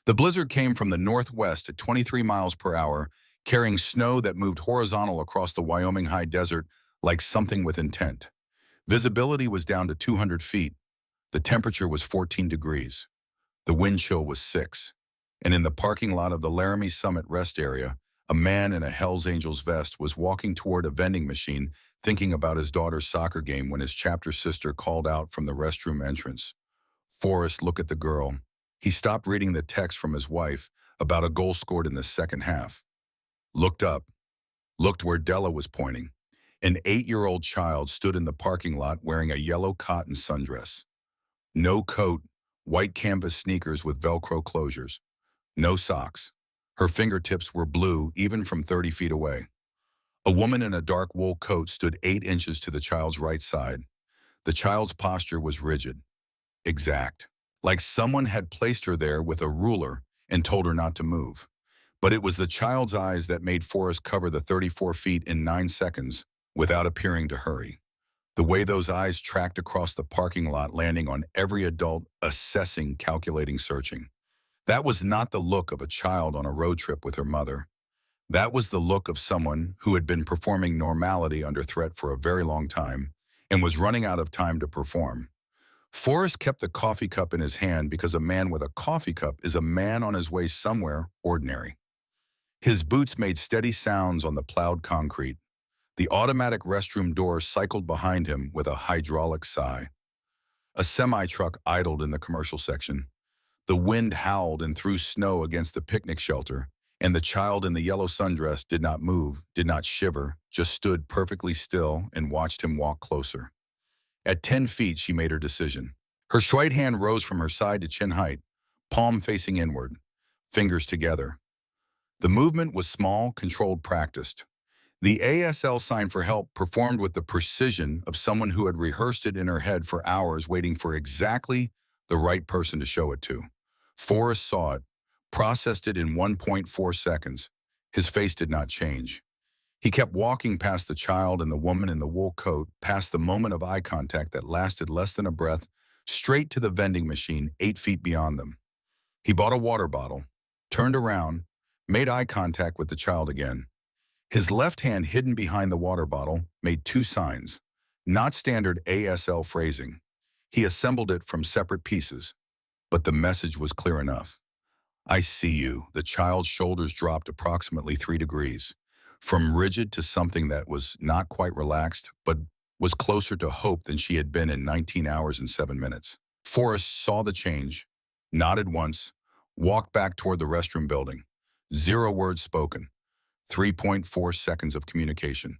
The blizzard came from the northwest at 23 miles per hour, carrying snow that moved horizontal across the Wyoming high desert like something with intent. Visibility was down to 200 feet. The temperature was 14 degrees. The wind chill was 6. And in the parking lot of the Laramie Summit rest area, a man in a Hells Angels vest was walking toward a vending machine, thinking about his daughter's soccer game when his chapter sister called out from the restroom entrance. Forrest looked at the girl. He stopped reading the text from his wife about a goal scored in the second half. Looked up, looked where Della was pointing. An 8-year-old child stood in the parking lot wearing a yellow cotton sundress. No coat, white canvas sneakers with Velcro closures. No socks. Her fingertips were blue even from 30 feet away. A woman in a dark wool coat stood 8 inches to the child's right side. The child's posture was rigid, exact, like someone had placed her there with a ruler and told her not to move. But it was the child's eyes that made Forrest cover the 34 feet in 9 seconds without appearing to hurry. The way those eyes tracked across the parking lot, landing on every adult, assessing, calculating, searching. That was not the look of a child on a road trip with her mother. That was the look of someone who had been performing normality under threat for a very long time and was running out of time to perform. Forrest kept the coffee cup in his hand because a man with a coffee cup is a man on his way somewhere ordinary. His boots made steady sounds on the plowed concrete. The automatic restroom door cycled behind him with a hydraulic sigh. A semi-truck idled in the commercial section. The wind howled and threw snow against the picnic shelter, and the child in the yellow sundress did not move, did not shiver, just stood perfectly still and watched him walk closer. At 10 feet, she made her decision. Her right hand rose from her side to chin height, palm facing inward, fingers together. The movement was small, controlled, practiced. The ASL sign for help performed with the precision of someone who had rehearsed it in her head for hours, waiting for exactly the right person to show it to. Forrest saw it, processed it in 1.4 seconds. His face did not change. He kept walking past the child and the woman in the wool coat, past the moment of eye contact that lasted less than a breath, straight to the vending machine 8 feet beyond them. He bought a water bottle, turned around, made eye contact with the child again. His left hand, hidden behind the water bottle, made 2 signs, not standard ASL phrasing. He assembled it from separate pieces, but the message was clear enough. I see you. The child's shoulders dropped approximately 3 degrees, from rigid to something that was not quite relaxed, but was closer to hope than she had been in 19 hours and 7 minutes. Forrest saw the change, nodded once, walked back toward the restroom building. 0 words spoken. 3.4 seconds of communication.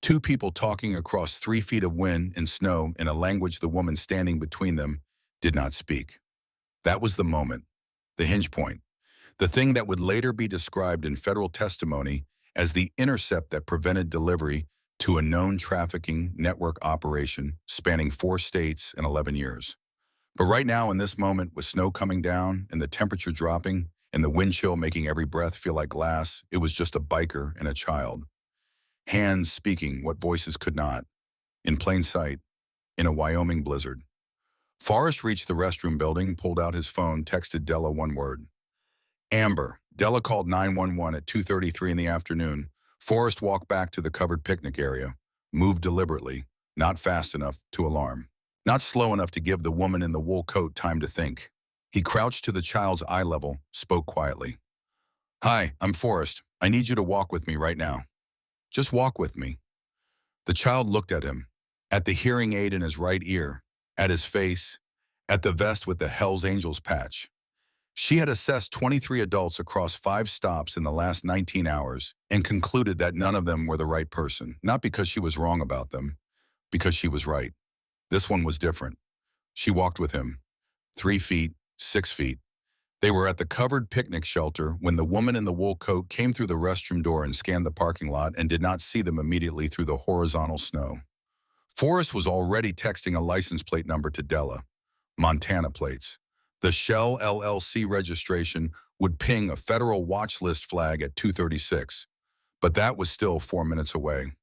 2 people talking across 3 feet of wind and snow in a language the woman standing between them did not speak. That was the moment, the hinge point, the thing that would later be described in federal testimony as the intercept that prevented delivery to a known trafficking network operation spanning 4 states and 11 years. But right now, in this moment, with snow coming down and the temperature dropping and the wind chill making every breath feel like glass, it was just a biker and a child. Hands speaking what voices could not, in plain sight, in a Wyoming blizzard. Forrest reached the restroom building, pulled out his phone, texted Della 1 word. Amber. Della called 911 at 2:33 in the afternoon. Forrest walked back to the covered picnic area, moved deliberately, not fast enough to alarm, not slow enough to give the woman in the wool coat time to think. He crouched to the child's eye level, spoke quietly. Hi, I'm Forrest. I need you to walk with me right now. Just walk with me. The child looked at him, at the hearing aid in his right ear, at his face, at the vest with the Hells Angels patch. She had assessed 23 adults across 5 stops in the last 19 hours and concluded that none of them were the right person, not because she was wrong about them, because she was right. This one was different. She walked with him, 3 feet, 6 feet. They were at the covered picnic shelter when the woman in the wool coat came through the restroom door and scanned the parking lot and did not see them immediately through the horizontal snow. Forrest was already texting a license plate number to Della, Montana plates. The Shell LLC registration would ping a federal watch list flag at 2:36, but that was still 4 minutes away.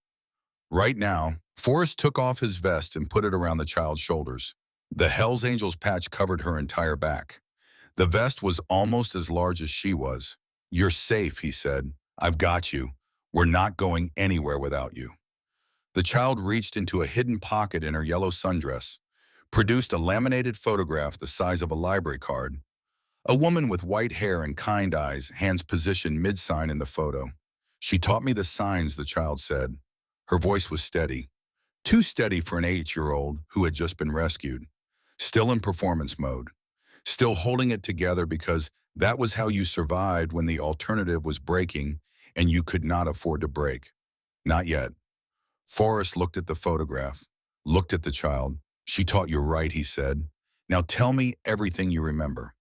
Right now, Forrest took off his vest and put it around the child's shoulders. The Hells Angels patch covered her entire back. The vest was almost as large as she was. "You're safe," he said. "I've got you. We're not going anywhere without you." The child reached into a hidden pocket in her yellow sundress, produced a laminated photograph the size of a library card. A woman with white hair and kind eyes, hands positioned mid-sign in the photo. "She taught me the signs," the child said. Her voice was steady. Too steady for an 8-year-old who had just been rescued. Still in performance mode. Still holding it together because that was how you survived when the alternative was breaking and you could not afford to break. Not yet. Forrest looked at the photograph, looked at the child. "She taught you right," he said. "Now tell me everything you remember."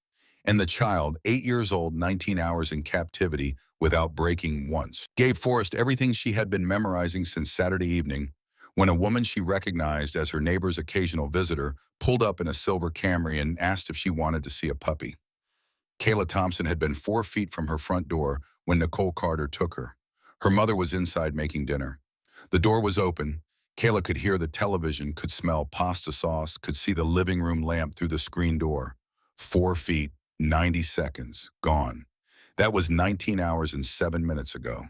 And the child, 8 years old, 19 hours in captivity without breaking once, gave Forrest everything she had been memorizing since Saturday evening, when a woman she recognized as her neighbor's occasional visitor pulled up in a silver Camry and asked if she wanted to see a puppy. Kayla Thompson had been 4 feet from her front door when Nicole Carter took her. Her mother was inside making dinner. The door was open. Kayla could hear the television, could smell pasta sauce, could see the living room lamp through the screen door. 4 feet, 90 seconds, gone. That was 19 hours and 7 minutes ago.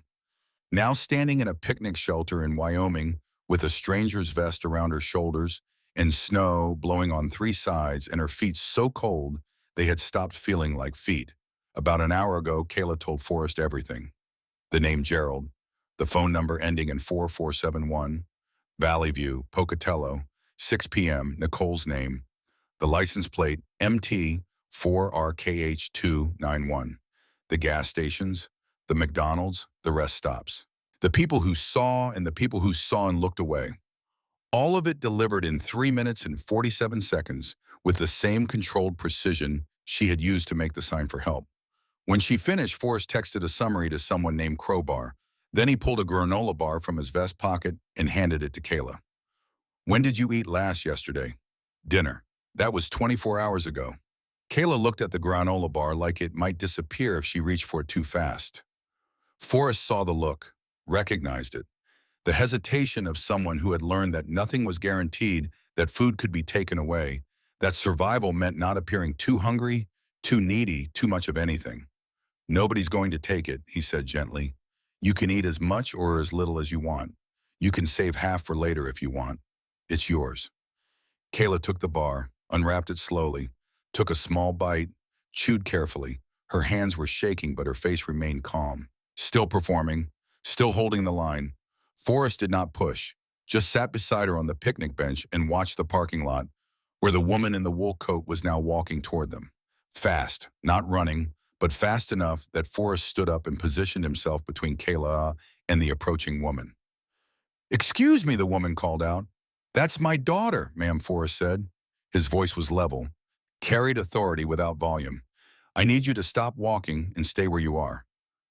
Now standing in a picnic shelter in Wyoming with a stranger's vest around her shoulders and snow blowing on 3 sides and her feet so cold they had stopped feeling like feet. About an hour ago, Kayla told Forrest everything. The name Gerald, the phone number ending in 4471, Valley View, Pocatello, 6 p.m., Nicole's name, the license plate MT4RKH291, the gas stations, the McDonald's, the rest stops. The people who saw and the people who saw and looked away. All of it delivered in 3 minutes and 47 seconds with the same controlled precision she had used to make the sign for help. When she finished, Forrest texted a summary to someone named Crowbar. Then he pulled a granola bar from his vest pocket and handed it to Kayla. "When did you eat last yesterday?" "Dinner. That was 24 hours ago." Kayla looked at the granola bar like it might disappear if she reached for it too fast. Forrest saw the look, recognized it. The hesitation of someone who had learned that nothing was guaranteed, that food could be taken away, that survival meant not appearing too hungry, too needy, too much of anything. "Nobody's going to take it," he said gently. "You can eat as much or as little as you want. You can save half for later if you want. It's yours." Kayla took the bar, unwrapped it slowly, took a small bite, chewed carefully. Her hands were shaking, but her face remained calm. Still performing, still holding the line. Forrest did not push, just sat beside her on the picnic bench and watched the parking lot, where the woman in the wool coat was now walking toward them. Fast, not running, but fast enough that Forrest stood up and positioned himself between Kayla and the approaching woman. "Excuse me," the woman called out. "That's my daughter," ma'am, Forrest said. His voice was level, carried authority without volume. "I need you to stop walking and stay where you are."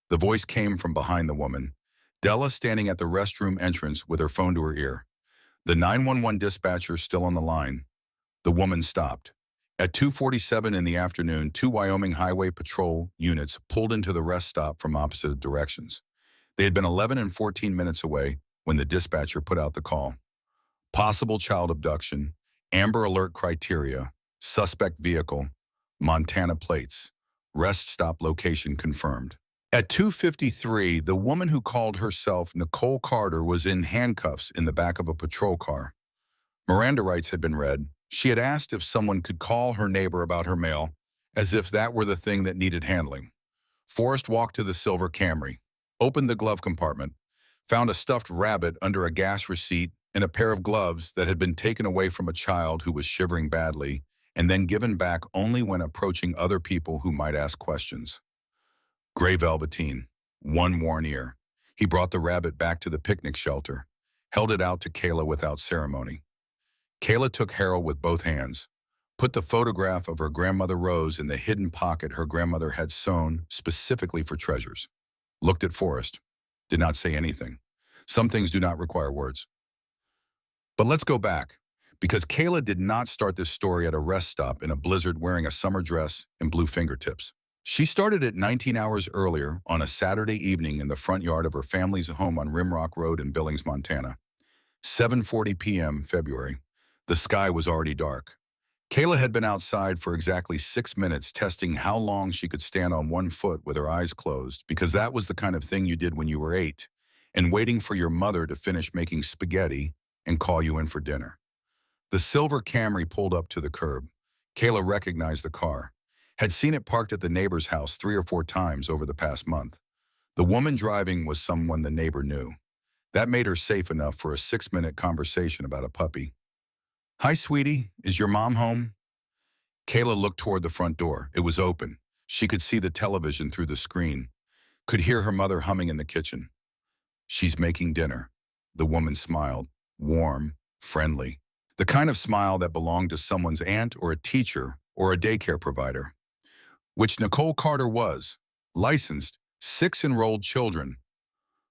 The voice came from behind the woman, Della standing at the restroom entrance with her phone to her ear. The 911 dispatcher still on the line. The woman stopped. At 2:47 in the afternoon, 2 Wyoming Highway Patrol units pulled into the rest stop from opposite directions. They had been 11 and 14 minutes away when the dispatcher put out the call. Possible child abduction, Amber Alert criteria, suspect vehicle, Montana plates, rest stop location confirmed. At 2:53, the woman who called herself Nicole Carter was in handcuffs in the back of a patrol car. Miranda rights had been read. She had asked if someone could call her neighbor about her mail, as if that were the thing that needed handling. Forrest walked to the silver Camry, opened the glove compartment, found a stuffed rabbit under a gas receipt and a pair of gloves that had been taken away from a child who was shivering badly and then given back only when approaching other people who might ask questions. Gray velveteen, one worn ear. He brought the rabbit back to the picnic shelter, held it out to Kayla without ceremony. Kayla took Harold with both hands, put the photograph of her grandmother Rose in the hidden pocket her grandmother had sewn specifically for treasures. Looked at Forrest, did not say anything. Some things do not require words. But let's go back, because Kayla did not start this story at a rest stop in a blizzard wearing a summer dress and blue fingertips. She started it 19 hours earlier on a Saturday evening in the front yard of her family's home on Rimrock Road in Billings, Montana. 7:40 p.m. February. The sky was already dark. Kayla had been outside for exactly 6 minutes testing how long she could stand on one foot with her eyes closed, because that was the kind of thing you did when you were 8, and waiting for your mother to finish making spaghetti and call you in for dinner. The silver Camry pulled up to the curb. Kayla recognized the car, had seen it parked at the neighbor's house 3 or 4 times over the past month. The woman driving was someone the neighbor knew. That made her safe enough for a 6-minute conversation about a puppy. "Hi, sweetie. Is your mom home?" Kayla looked toward the front door. It was open. She could see the television through the screen, could hear her mother humming in the kitchen. "She's making dinner." The woman smiled, warm, friendly. The kind of smile that belonged to someone's aunt or a teacher or a daycare provider, which Nicole Carter was. Licensed, 6 enrolled children,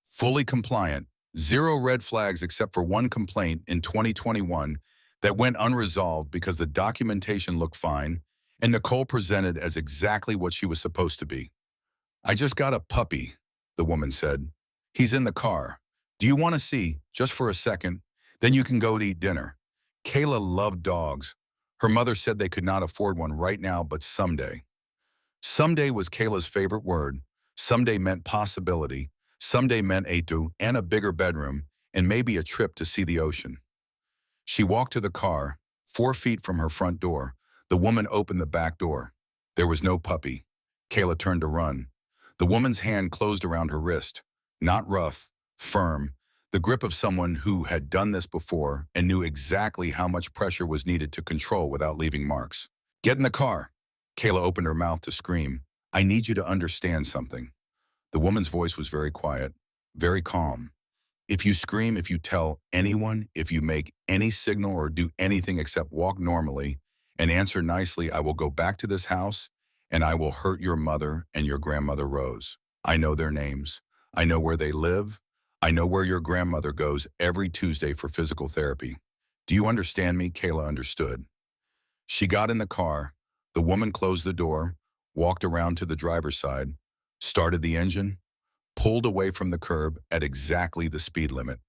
fully compliant, 0 red flags except for one complaint in 2021 that went unresolved because the documentation looked fine and Nicole presented as exactly what she was supposed to be. "I just got a puppy," the woman said. "He's in the car. Do you want to see, just for a second? Then you can go to eat dinner." Kayla loved dogs. Her mother said they could not afford one right now, but someday. Someday was Kayla's favorite word. Someday meant possibility. Someday meant a do and a bigger bedroom, and maybe a trip to see the ocean. She walked to the car, 4 feet from her front door. The woman opened the back door. There was no puppy. Kayla turned to run. The woman's hand closed around her wrist. Not rough, firm, the grip of someone who had done this before and knew exactly how much pressure was needed to control without leaving marks. "Get in the car." Kayla opened her mouth to scream. "I need you to understand something." The woman's voice was very quiet, very calm. "If you scream, if you tell anyone, if you make any signal or do anything except walk normally and answer nicely, I will go back to this house and I will hurt your mother and your grandmother Rose. I know their names. I know where they live. I know where your grandmother goes every Tuesday for physical therapy. Do you understand me?" Kayla understood. She got in the car. The woman closed the door, walked around to the driver's side, started the engine, pulled away from the curb at exactly the speed limit.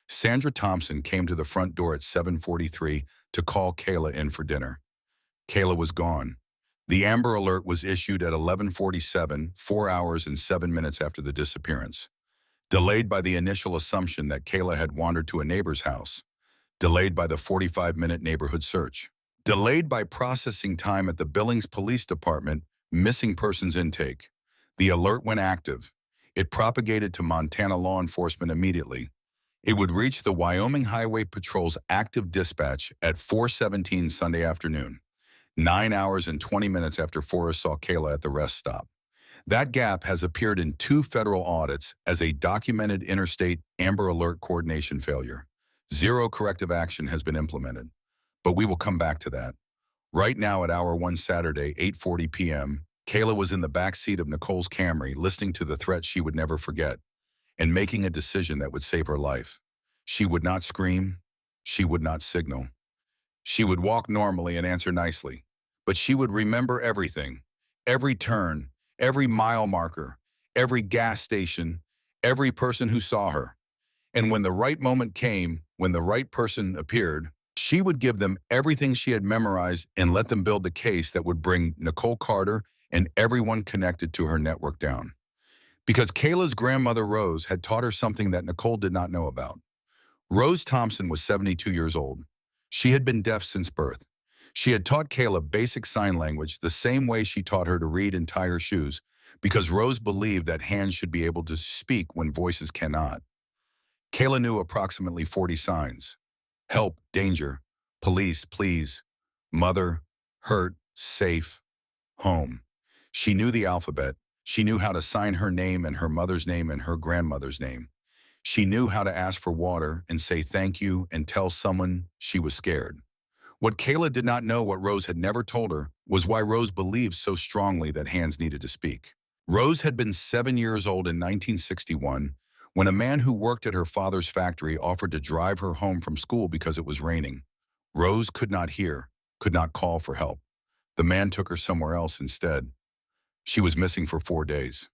Sandra Thompson came to the front door at 7:43 to call Kayla in for dinner. Kayla was gone. The Amber Alert was issued at 11:47, 4 hours and 7 minutes after the disappearance. Delayed by the initial assumption that Kayla had wandered to a neighbor's house. Delayed by the 45-minute neighborhood search. Delayed by processing time at the Billings Police Department missing persons intake. The alert went active. It propagated to Montana law enforcement immediately. It would reach the Wyoming Highway Patrol's active dispatch at 4:17 Sunday afternoon, 9 hours and 20 minutes after Forrest saw Kayla at the rest stop. That gap has appeared in 2 federal audits as a documented interstate Amber Alert coordination failure. 0 corrective action has been implemented. But we will come back to that. Right now at hour 1 Saturday, 8:40 p.m., Kayla was in the back seat of Nicole's Camry listening to the threat she would never forget and making a decision that would save her life. She would not scream. She would not signal. She would walk normally and answer nicely. But she would remember everything. Every turn, every mile marker, every gas station, every person who saw her. And when the right moment came, when the right person appeared, she would give them everything she had memorized and let them build the case that would bring Nicole Carter and everyone connected to her network down. Because Kayla's grandmother Rose had taught her something that Nicole did not know about. Rose Thompson was 72 years old. She had been deaf since birth. She had taught Kayla basic sign language the same way she taught her to read and tie her shoes, because Rose believed that hands should be able to speak when voices cannot. Kayla knew approximately 40 signs. Help, danger, police, please, mother, hurt, safe, home. She knew the alphabet. She knew how to sign her name and her mother's name and her grandmother's name. She knew how to ask for water and say thank you and tell someone she was scared. What Kayla did not know, what Rose had never told her, was why Rose believed so strongly that hands needed to speak. Rose had been 7 years old in 1961 when a man who worked at her father's factory offered to drive her home from school because it was raining. Rose could not hear, could not call for help. The man took her somewhere else instead. She was missing for 4 days.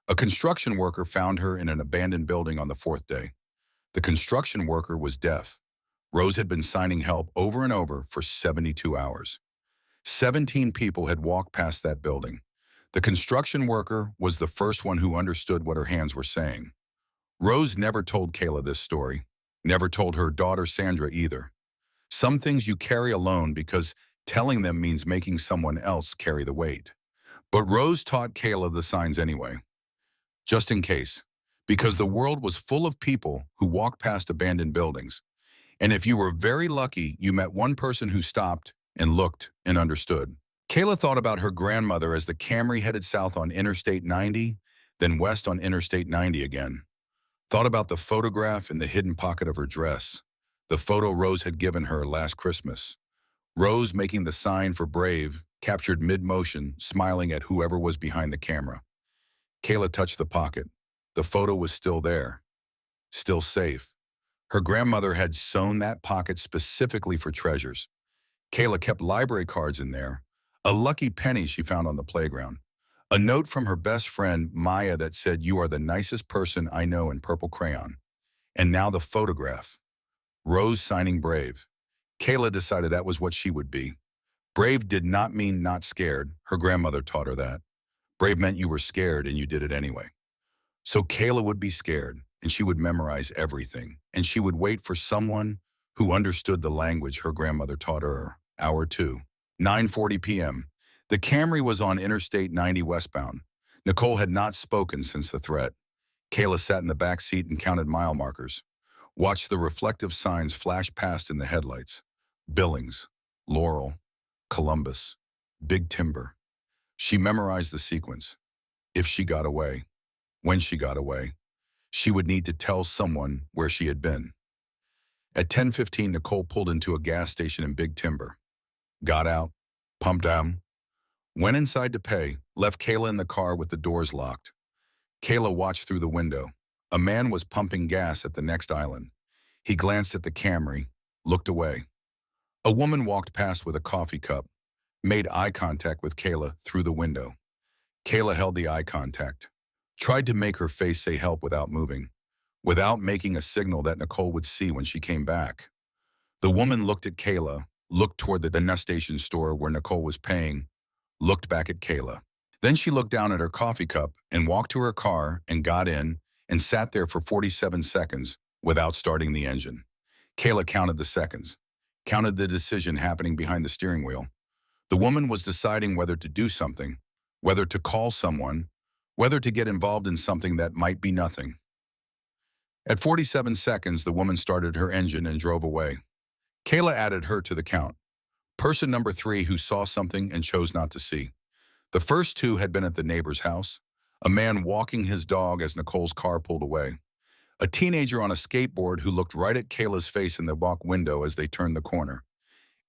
A construction worker found her in an abandoned building on the 4th day. The construction worker was deaf. Rose had been signing help over and over for 72 hours. 17 people had walked past that building. The construction worker was the first one who understood what her hands were saying. Rose never told Kayla this story, never told her daughter Sandra either. Some things you carry alone because telling them means making someone else carry the weight. But Rose taught Kayla the signs anyway, just in case, because the world was full of people who walked past abandoned buildings. And if you were very lucky, you met one person who stopped and looked and understood. Kayla thought about her grandmother as the Camry headed south on Interstate 90, then west on Interstate 90 again. Thought about the photograph in the hidden pocket of her dress, the photo Rose had given her last Christmas. Rose making the sign for brave, captured mid-motion, smiling at whoever was behind the camera. Kayla touched the pocket. The photo was still there, still safe. Her grandmother had sewn that pocket specifically for treasures. Kayla kept library cards in there, a lucky penny she found on the playground, a note from her best friend, Maya, that said, "You are the nicest person I know," in purple crayon. And now the photograph. Rose signing brave. Kayla decided that was what she would be. Brave did not mean not scared. Her grandmother taught her that. Brave meant you were scared and you did it anyway. So Kayla would be scared, and she would memorize everything, and she would wait for someone who understood the language her grandmother taught her. Hour 2, 9:40 p.m. The Camry was on Interstate 90 westbound. Nicole had not spoken since the threat. Kayla sat in the back seat and counted mile markers, watched the reflective signs flash past in the headlights. Billings, Laurel, Columbus, Big Timber. She memorized the sequence. If she got away, when she got away, she would need to tell someone where she had been. At 10:15, Nicole pulled into a gas station in Big Timber. Got out, pumped out, went inside to pay, left Kayla in the car with the doors locked. Kayla watched through the window. A man was pumping gas at the next island. He glanced at the Camry, looked away. A woman walked past with a coffee cup, made eye contact with Kayla through the window. Kayla held the eye contact, tried to make her face say help without moving, without making a signal that Nicole would see when she came back. The woman looked at Kayla, looked toward the gas station store where Nicole was paying, looked back at Kayla. Then she looked down at her coffee cup and walked to her car and got in and sat there for 47 seconds without starting the engine. Kayla counted the seconds, counted the decision happening behind the steering wheel. The woman was deciding whether to do something, whether to call someone, whether to get involved in something that might be nothing. At 47 seconds, the woman started her engine and drove away. Kayla added her to the count. Person number 3 who saw something and chose not to see. The first 2 had been at the neighbor's house, a man walking his dog as Nicole's car pulled away, a teenager on a skateboard who looked right at Kayla's face in the back window as they turned the corner.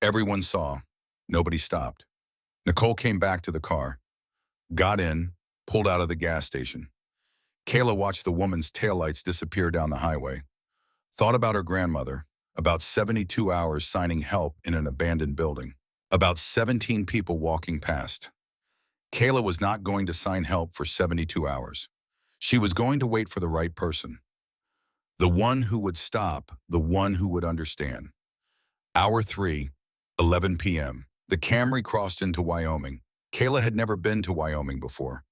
Everyone saw. Nobody stopped. Nicole came back to the car, got in, pulled out of the gas station. Kayla watched the woman's taillights disappear down the highway, thought about her grandmother, about 72 hours signing help in an abandoned building, about 17 people walking past. Kayla was not going to sign help for 72 hours. She was going to wait for the right person. The one who would stop, the one who would understand. Hour 3, 11 p.m. The Camry crossed into Wyoming. Kayla had never been to Wyoming before.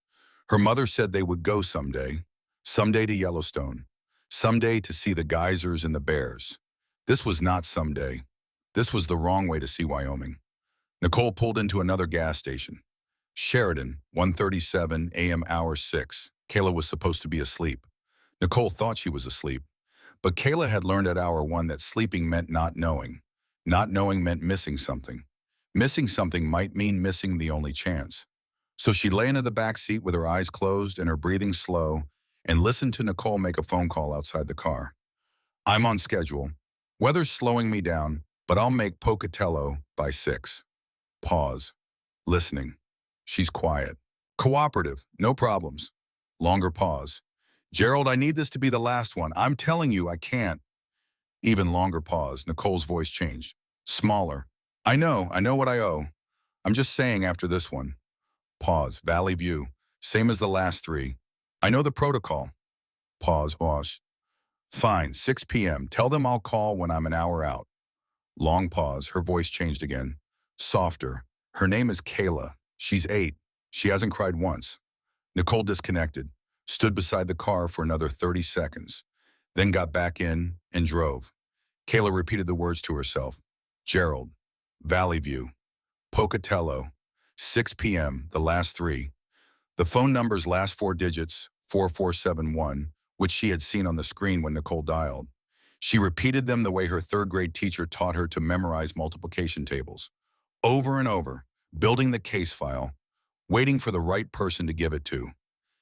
Her mother said they would go someday to Yellowstone, someday to see the geysers and the bears. This was not someday. This was the wrong way to see Wyoming. Nicole pulled into another gas station. Sheridan, 1:37 a.m. hour 6. Kayla was supposed to be asleep. Nicole thought she was asleep. But Kayla had learned at hour 1 that sleeping meant not knowing. Not knowing meant missing something. Missing something might mean missing the only chance. So she lay in the back seat with her eyes closed and her breathing slow and listened to Nicole make a phone call outside the car. "I'm on schedule. Weather's slowing me down, but I'll make Pocatello by 6. Pause. Listening. She's quiet. Cooperative. No problems. Longer pause. "Gerald, I need this to be the last one. I'm telling you, I can't." Even longer pause. Nicole's voice changed. Smaller. I know what I owe. I'm just saying after this one." Pause. Valley View. Same as the last 3. "I know the protocol." Pause. Pause. "Fine, 6 p.m. Tell them I'll call when I'm an hour out." Long pause. Her voice changed again. Softer. Her name is Kayla. She's 8. She hasn't cried once. Nicole disconnected, stood beside the car for another 30 seconds, then got back in and drove. Kayla repeated the words to herself. Gerald, Valley View, Pocatello, 6 p.m., the last three. The phone number's last four digits, 4471, which she had seen on the screen when Nicole dialed. She repeated them the way her third-grade teacher taught her to memorize multiplication tables. Over and over, building the case file, waiting for the right person to give it to.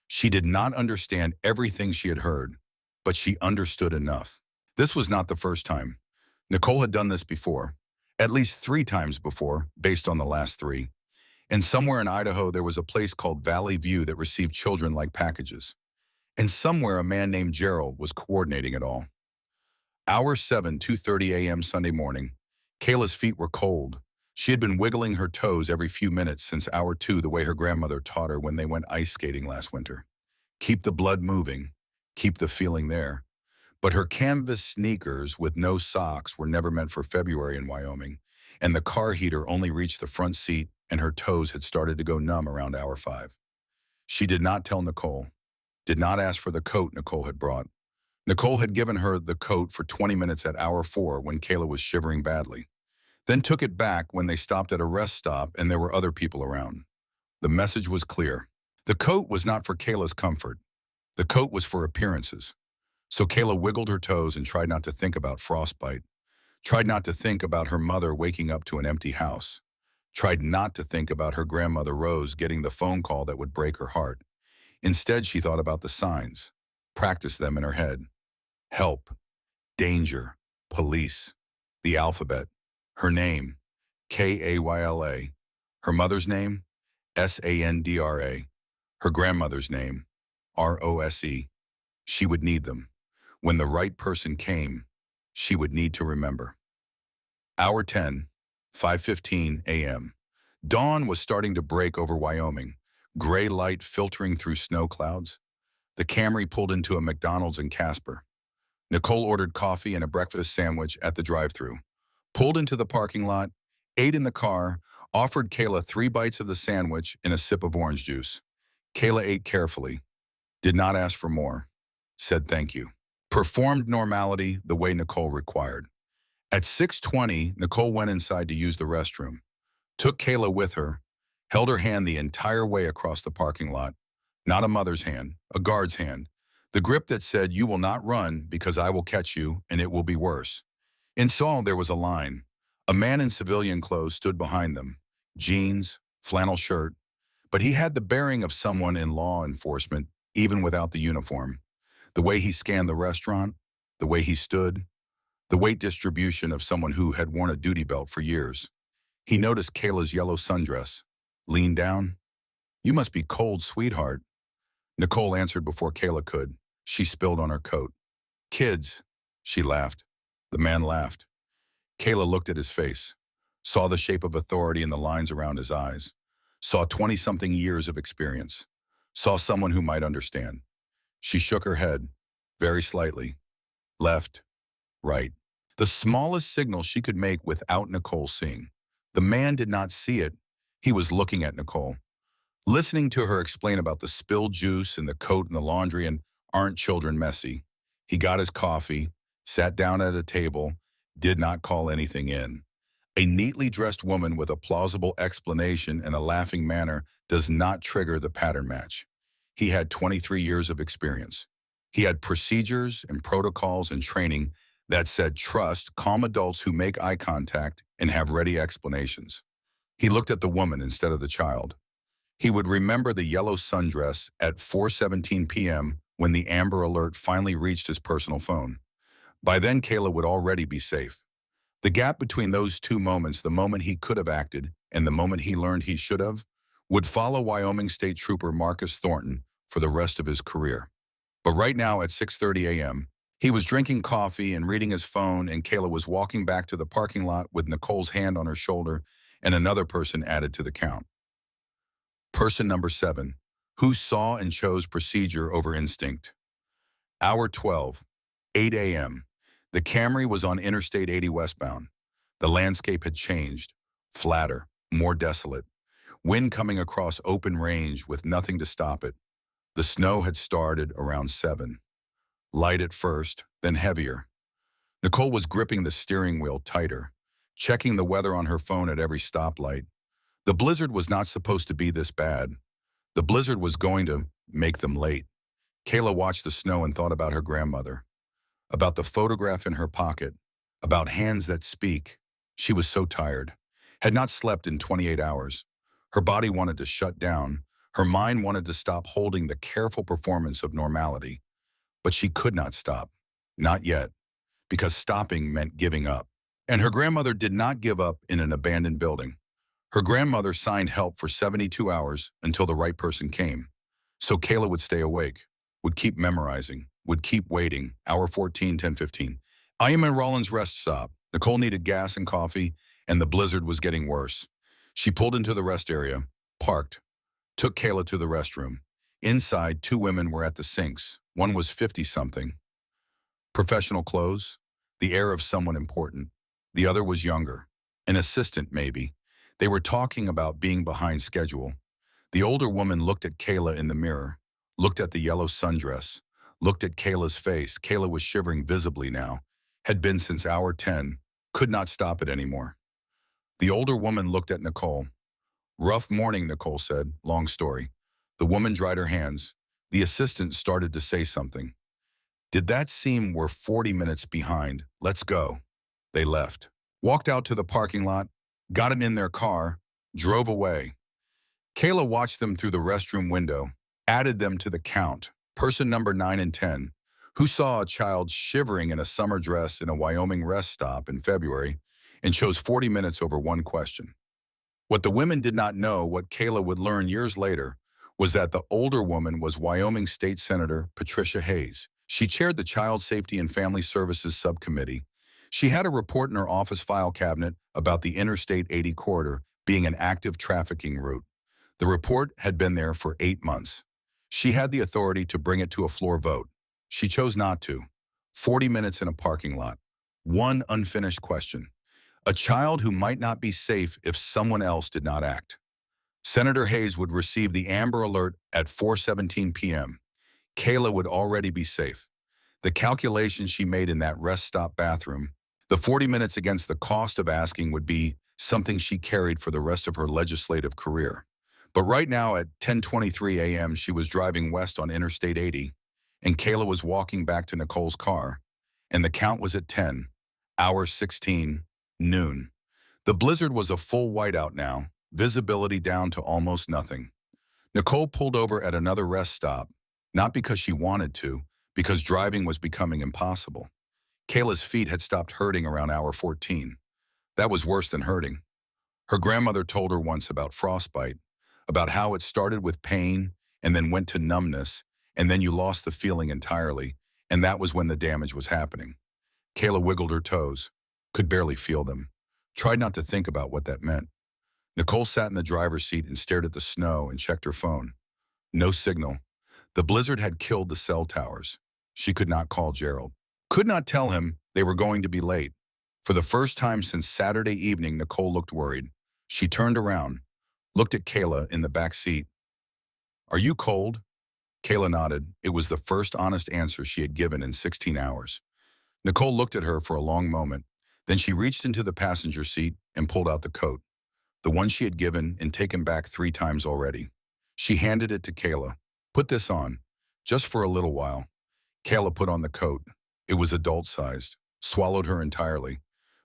She did not understand everything she had heard, but she understood enough. This was not the first time. Nicole had done this before, at least 3 times before, based on the last 3. And somewhere in Idaho, there was a place called Valley View that received children like packages. And somewhere a man named Gerald was coordinating it all. Hour 7, 2:30 a.m. Sunday morning. Kayla's feet were cold. She had been wiggling her toes every few minutes since hour 2 the way her grandmother taught her when they went ice skating last winter. Keep the blood moving, keep the feeling there. But her canvas sneakers with no socks were never meant for February in Wyoming, and the car heater only reached the front seat and her toes had started to go numb around hour 5. She did not tell Nicole, did not ask for the coat Nicole had brought. Nicole had given her the coat for 20 minutes at hour 4 when Kayla was shivering badly, then took it back when they stopped at a rest stop and there were other people around. The message was clear. The coat was not for Kayla's comfort. The coat was for appearances. So Kayla wiggled her toes and tried not to think about frostbite, tried not to think about her mother waking up to an empty house, tried not to think about her grandmother Rose getting the phone call that would break her heart. Instead, she thought about the signs, practiced them in her head. Help, danger, police, the alphabet, her name, Kayla, her mother's name, Sandra, her grandmother's name, Rose. She would need them. When the right person came, she would need to remember. Hour 10, 5:15 a.m. Dawn was starting to break over Wyoming, gray light filtering through snow clouds. The Camry pulled into a McDonald's in Casper. Nicole ordered coffee and a breakfast sandwich at the drive-thru, pulled into the parking lot, ate in the car, offered Kayla 3 bites of the sandwich and a sip of orange juice. Kayla ate carefully, did not ask for more, said thank you. Performed normality the way Nicole required. At 6:20, Nicole went inside to use the restroom, took Kayla with her, held her hand the entire way across the parking lot. Not a mother's hand, a guard's hand. The grip that said, you will not run because I will catch you and it will be worse. Inside there was a line. A man in civilian clothes stood behind them, jeans, flannel shirt, but he had the bearing of someone in law enforcement, even without the uniform. The way he scanned the restaurant, the way he stood, the weight distribution of someone who had worn a duty belt for years. He noticed Kayla's yellow sundress, leaned down. You must be cold, sweetheart. Nicole answered before Kayla could. She spilled on her coat. Kids, she laughed. The man laughed. Kayla looked at his face, saw the shape of authority in the lines around his eyes, saw 20-something years of experience, saw someone who might understand. She shook her head, very slightly, left, right. The smallest signal she could make without Nicole seeing. The man did not see it. He was looking at Nicole, listening to her explain about the spilled juice and the coat and the laundry and aren't children messy. He got his coffee, sat down at a table, did not call anything in. A neatly dressed woman with a plausible explanation and a laughing manner does not trigger the pattern match. He had 23 years of experience. He had procedures and protocols and training that said trust calm adults who make eye contact and have ready explanations. He looked at the woman instead of the child. He would remember the yellow sundress at 4:17 p.m. when the Amber Alert finally reached his personal phone. By then, Kayla would already be safe. The gap between those 2 moments, the moment he could have acted and the moment he learned he should have, would follow Wyoming State Trooper Marcus Thornton for the rest of his career. But right now at 6:30 a.m., he was drinking coffee and reading his phone, and Kayla was walking back to the parking lot with Nicole's hand on her shoulder and another person added to the count. Person number 7, who saw and chose procedure over instinct. Hour 12, 8 a.m. The Camry was on Interstate 80 westbound. The landscape had changed, flatter, more desolate. Wind coming across open range with nothing to stop it. The snow had started around 7. Light at first, then heavier. Nicole was gripping the steering wheel tighter, checking the weather on her phone at every stoplight. The blizzard was not supposed to be this bad. The blizzard was going to make them late. Kayla watched the snow and thought about her grandmother, about the photograph in her pocket, about hands that speak. She was so tired, had not slept in 28 hours. Her body wanted to shut down. Her mind wanted to stop holding the careful performance of normality. But she could not stop. Not yet, because stopping meant giving up. And her grandmother did not give up in an abandoned building. Her grandmother signed help for 72 hours until the right person came. So Kayla would stay awake, would keep memorizing, would keep waiting. Hour 14, 10:15. I am in Rollins' rest stop. Nicole needed gas and coffee, and the blizzard was getting worse. She pulled into the rest area, parked, took Kayla to the restroom. Inside, 2 women were at the sinks. One was 50-something. Professional clothes, the air of someone important. The other was younger, an assistant maybe. They were talking about being behind schedule. The older woman looked at Kayla in the mirror, looked at the yellow sundress, looked at Kayla's face. Kayla was shivering visibly now, had been since hour 10, could not stop it anymore. The older woman looked at Nicole. Rough morning, Nicole said, long story. The woman dried her hands. The assistant started to say something. Did that seem we're 40 minutes behind? Let's go. They left. Walked out to the parking lot, got it in their car, drove away. Kayla watched them through the restroom window, added them to the count. Person number 9 and 10, who saw a child shivering in a summer dress in a Wyoming rest stop in February and chose 40 minutes over one question. What the women did not know, what Kayla would learn years later, was that the older woman was Wyoming State Senator Patricia Hayes. She chaired the Child Safety and Family Services Subcommittee. She had a report in her office file cabinet about the Interstate 80 corridor being an active trafficking route. The report had been there for 8 months. She had the authority to bring it to a floor vote. She chose not to. 40 minutes in a parking lot. One unfinished question. A child who might not be safe if someone else did not act. Senator Hayes would receive the Amber Alert at 4:17 p.m. Kayla would already be safe. The calculations she made in that rest stop bathroom, the 40 minutes against the cost of asking, would be something she carried for the rest of her legislative career. But right now at 10:23 a.m. she was driving west on Interstate 80, and Kayla was walking back to Nicole's car, and the count was at 10, hour 16, noon. The blizzard was a full whiteout now, visibility down to almost nothing. Nicole pulled over at another rest stop, not because she wanted to, because driving was becoming impossible. Kayla's feet had stopped hurting around hour 14. That was worse than hurting. Her grandmother told her once about frostbite, about how it started with pain and then went to numbness, and then you lost the feeling entirely, and that was when the damage was happening. Kayla wiggled her toes, could barely feel them, tried not to think about what that meant. Nicole sat in the driver's seat and stared at the snow and checked her phone. No signal. The blizzard had killed the cell towers. She could not call Gerald. Could not tell him they were going to be late. For the first time since Saturday evening, Nicole looked worried. She turned around, looked at Kayla in the back seat. Are you cold? Kayla nodded. It was the first honest answer she had given in 16 hours. Nicole looked at her for a long moment. Then she reached into the passenger seat and pulled out the coat, the one she had given and taken back 3 times already. She handed it to Kayla. Put this on, just for a little while. Kayla put on the coat. It was adult-sized, swallowed her entirely.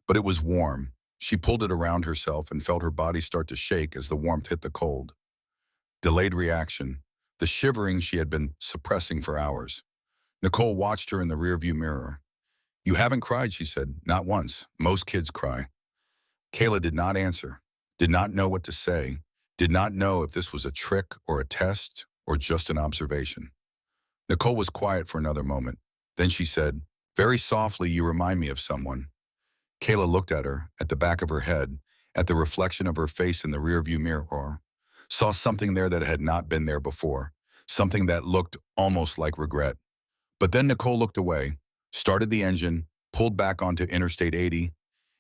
But it was warm. She pulled it around herself and felt her body start to shake as the warmth hit the cold. Delayed reaction, the shivering she had been suppressing for hours. Nicole watched her in the rearview mirror. You haven't cried, she said. Not once. Most kids cry. Kayla did not answer, did not know what to say, did not know if this was a trick or a test or just an observation. Nicole was quiet for another moment. Then she said, very softly, you remind me of someone. Kayla looked at her, at the back of her head, at the reflection of her face in the rearview mirror, saw something there that had not been there before, something that looked almost like regret. But then Nicole looked away, started the engine, pulled back onto Interstate 80,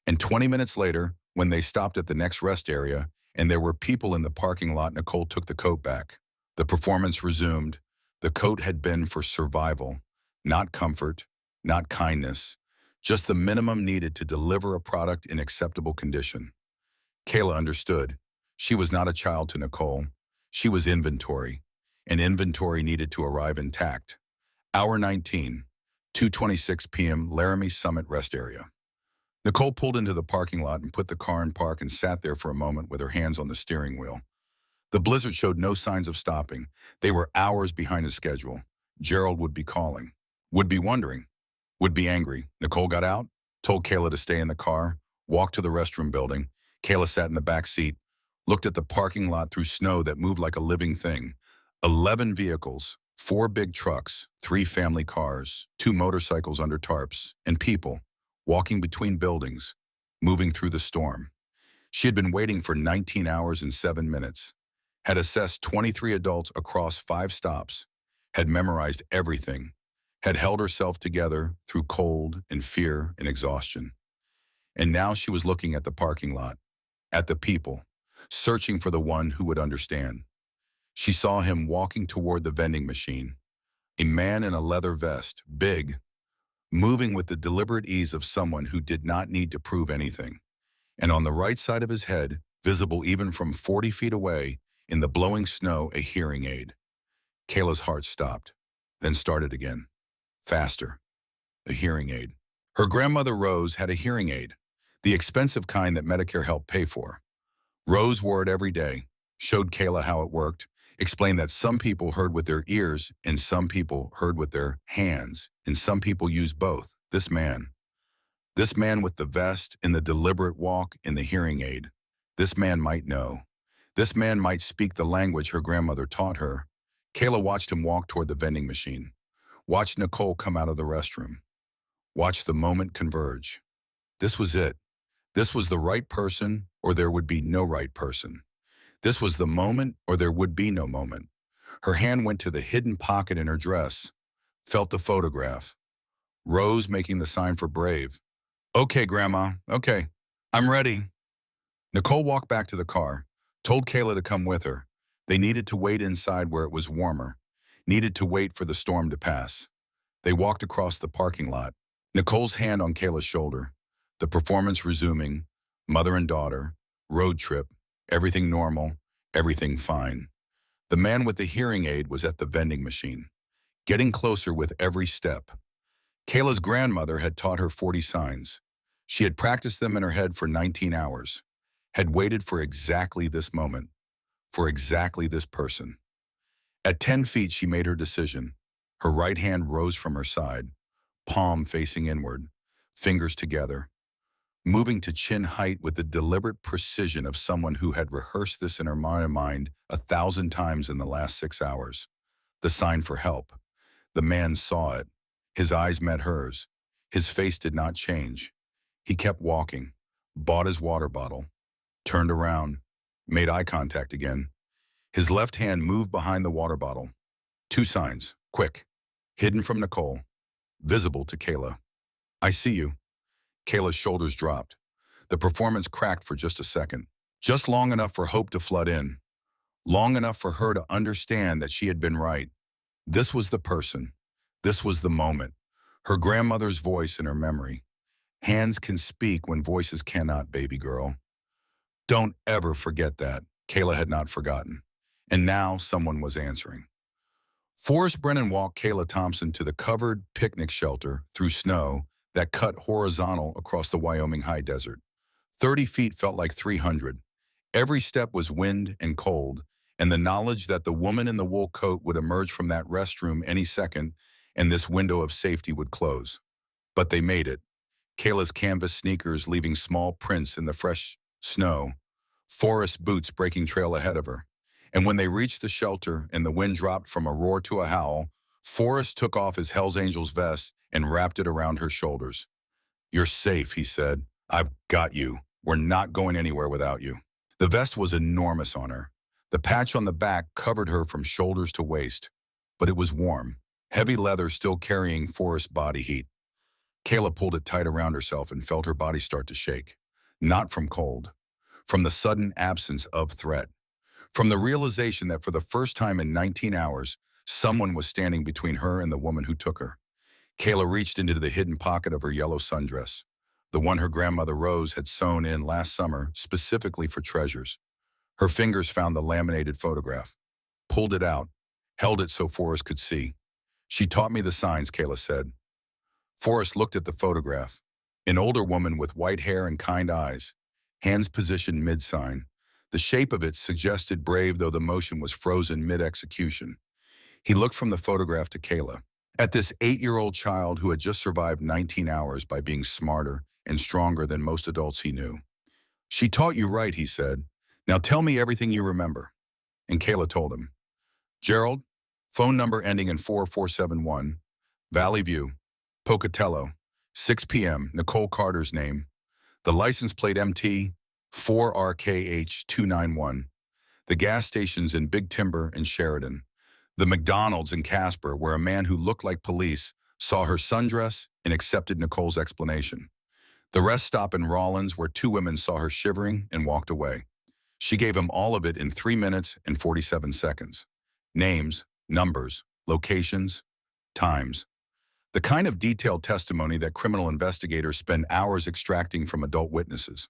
and 20 minutes later, when they stopped at the next rest area, and there were people in the parking lot. Nicole took the coat back. The performance resumed. The coat had been for survival, not comfort, not kindness, just the minimum needed to deliver a product in acceptable condition. Kayla understood. She was not a child to Nicole. She was inventory, and inventory needed to arrive intact. Hour 19, 2:26 p.m., Laramie Summit Rest Area. Nicole pulled into the parking lot and put the car in park and sat there for a moment with her hands on the steering wheel. The blizzard showed no signs of stopping. They were hours behind the schedule. Gerald would be calling, would be wondering, would be angry. Nicole got out, told Kayla to stay in the car, walked to the restroom building. Kayla sat in the back seat, looked at the parking lot through snow that moved like a living thing. 11 vehicles, 4 big trucks, 3 family cars, 2 motorcycles under tarps, and people walking between buildings, moving through the storm. She had been waiting for 19 hours and 7 minutes, had assessed 23 adults across 5 stops, had memorized everything, had held herself together through cold and fear and exhaustion. And now she was looking at the parking lot, at the people, searching for the one who would understand. She saw him walking toward the vending machine, a man in a leather vest, big, moving with the deliberate ease of someone who did not need to prove anything. And on the right side of his head, visible even from 40 feet away, in the blowing snow, a hearing aid. Kayla's heart stopped, then started again. Faster. A hearing aid. Her grandmother Rose had a hearing aid, the expensive kind that Medicare helped pay for. Rose wore it every day, showed Kayla how it worked, explained that some people heard with their ears and some people heard with their hands, and some people used both. This man with the vest and the deliberate walk in the hearing aid, this man might know. This man might speak the language her grandmother taught her. Kayla watched him walk toward the vending machine, watched Nicole come out of the restroom, watched the moment converge. This was it. This was the right person, or there would be no right person. This was the moment, or there would be no moment. Her hand went to the hidden pocket in her dress, felt the photograph. Rose making the sign for brave. Okay, Grandma, okay, I'm ready. Nicole walked back to the car, told Kayla to come with her. They needed to wait inside where it was warmer, needed to wait for the storm to pass. They walked across the parking lot, Nicole's hand on Kayla's shoulder, the performance resuming, mother and daughter, road trip, everything normal, everything fine. The man with the hearing aid was at the vending machine, getting closer with every step. Kayla's grandmother had taught her 40 signs. She had practiced them in her head for 19 hours, had waited for exactly this moment, for exactly this person. At 10 feet, she made her decision. Her right hand rose from her side, palm facing inward, fingers together, moving to chin height with the deliberate precision of someone who had rehearsed this in her mind 1,000 times in the last 6 hours. The sign for help. The man saw it. His eyes met hers. His face did not change. He kept walking, bought his water bottle, turned around, made eye contact again. His left hand moved behind the water bottle. 2 signs, quick, hidden from Nicole, visible to Kayla. I see you. Kayla's shoulders dropped. The performance cracked for just a second, just long enough for hope to flood in, long enough for her to understand that she had been right. This was the person. This was the moment. Her grandmother's voice in her memory. Hands can speak when voices cannot, baby girl. Don't ever forget that. Kayla had not forgotten. And now someone was answering. Forrest Brennan walked Kayla Thompson to the covered picnic shelter through snow that cut horizontal across the Wyoming high desert. 30 feet felt like 300. Every step was wind and cold, and the knowledge that the woman in the wool coat would emerge from that restroom any second and this window of safety would close. But they made it. Kayla's canvas sneakers leaving small prints in the fresh snow, Forrest's boots breaking trail ahead of her. And when they reached the shelter and the wind dropped from a roar to a howl, Forrest took off his Hell's Angels vest and wrapped it around her shoulders. You're safe, he said. I've got you. We're not going anywhere without you. The vest was enormous on her. The patch on the back covered her from shoulders to waist, but it was warm, heavy leather still carrying Forrest's body heat. Kayla pulled it tight around herself and felt her body start to shake. Not from cold. from the sudden absence of threat, from the realization that for the first time in 19 hours, someone was standing between her and the woman who took her. Kayla reached into the hidden pocket of her yellow sundress, the one her grandmother Rose had sewn in last summer specifically for treasures. Her fingers found the laminated photograph, pulled it out, held it so Forrest could see. She taught me the signs, Kayla said. Forrest looked at the photograph. An older woman with white hair and kind eyes, hands positioned mid-sign. The shape of it suggested brave, though the motion was frozen mid-execution. He looked from the photograph to Kayla, at this 8-year-old child who had just survived 19 hours by being smarter and stronger than most adults he knew. She taught you right, he said. Now tell me everything you remember. And Kayla told him. Gerald, phone number ending in 4471, Valley View, Pocatello, 6 p.m., Nicole Carter's name, the license plate MT 4RKH291, the gas stations in Big Timber and Sheridan, the McDonald's in Casper where a man who looked like police saw her sundress and accepted Nicole's explanation. The rest stop in Rollins where 2 women saw her shivering and walked away. She gave him all of it in 3 minutes and 47 seconds. Names, numbers, locations, times. The kind of detailed testimony that criminal investigators spend hours extracting from adult witnesses.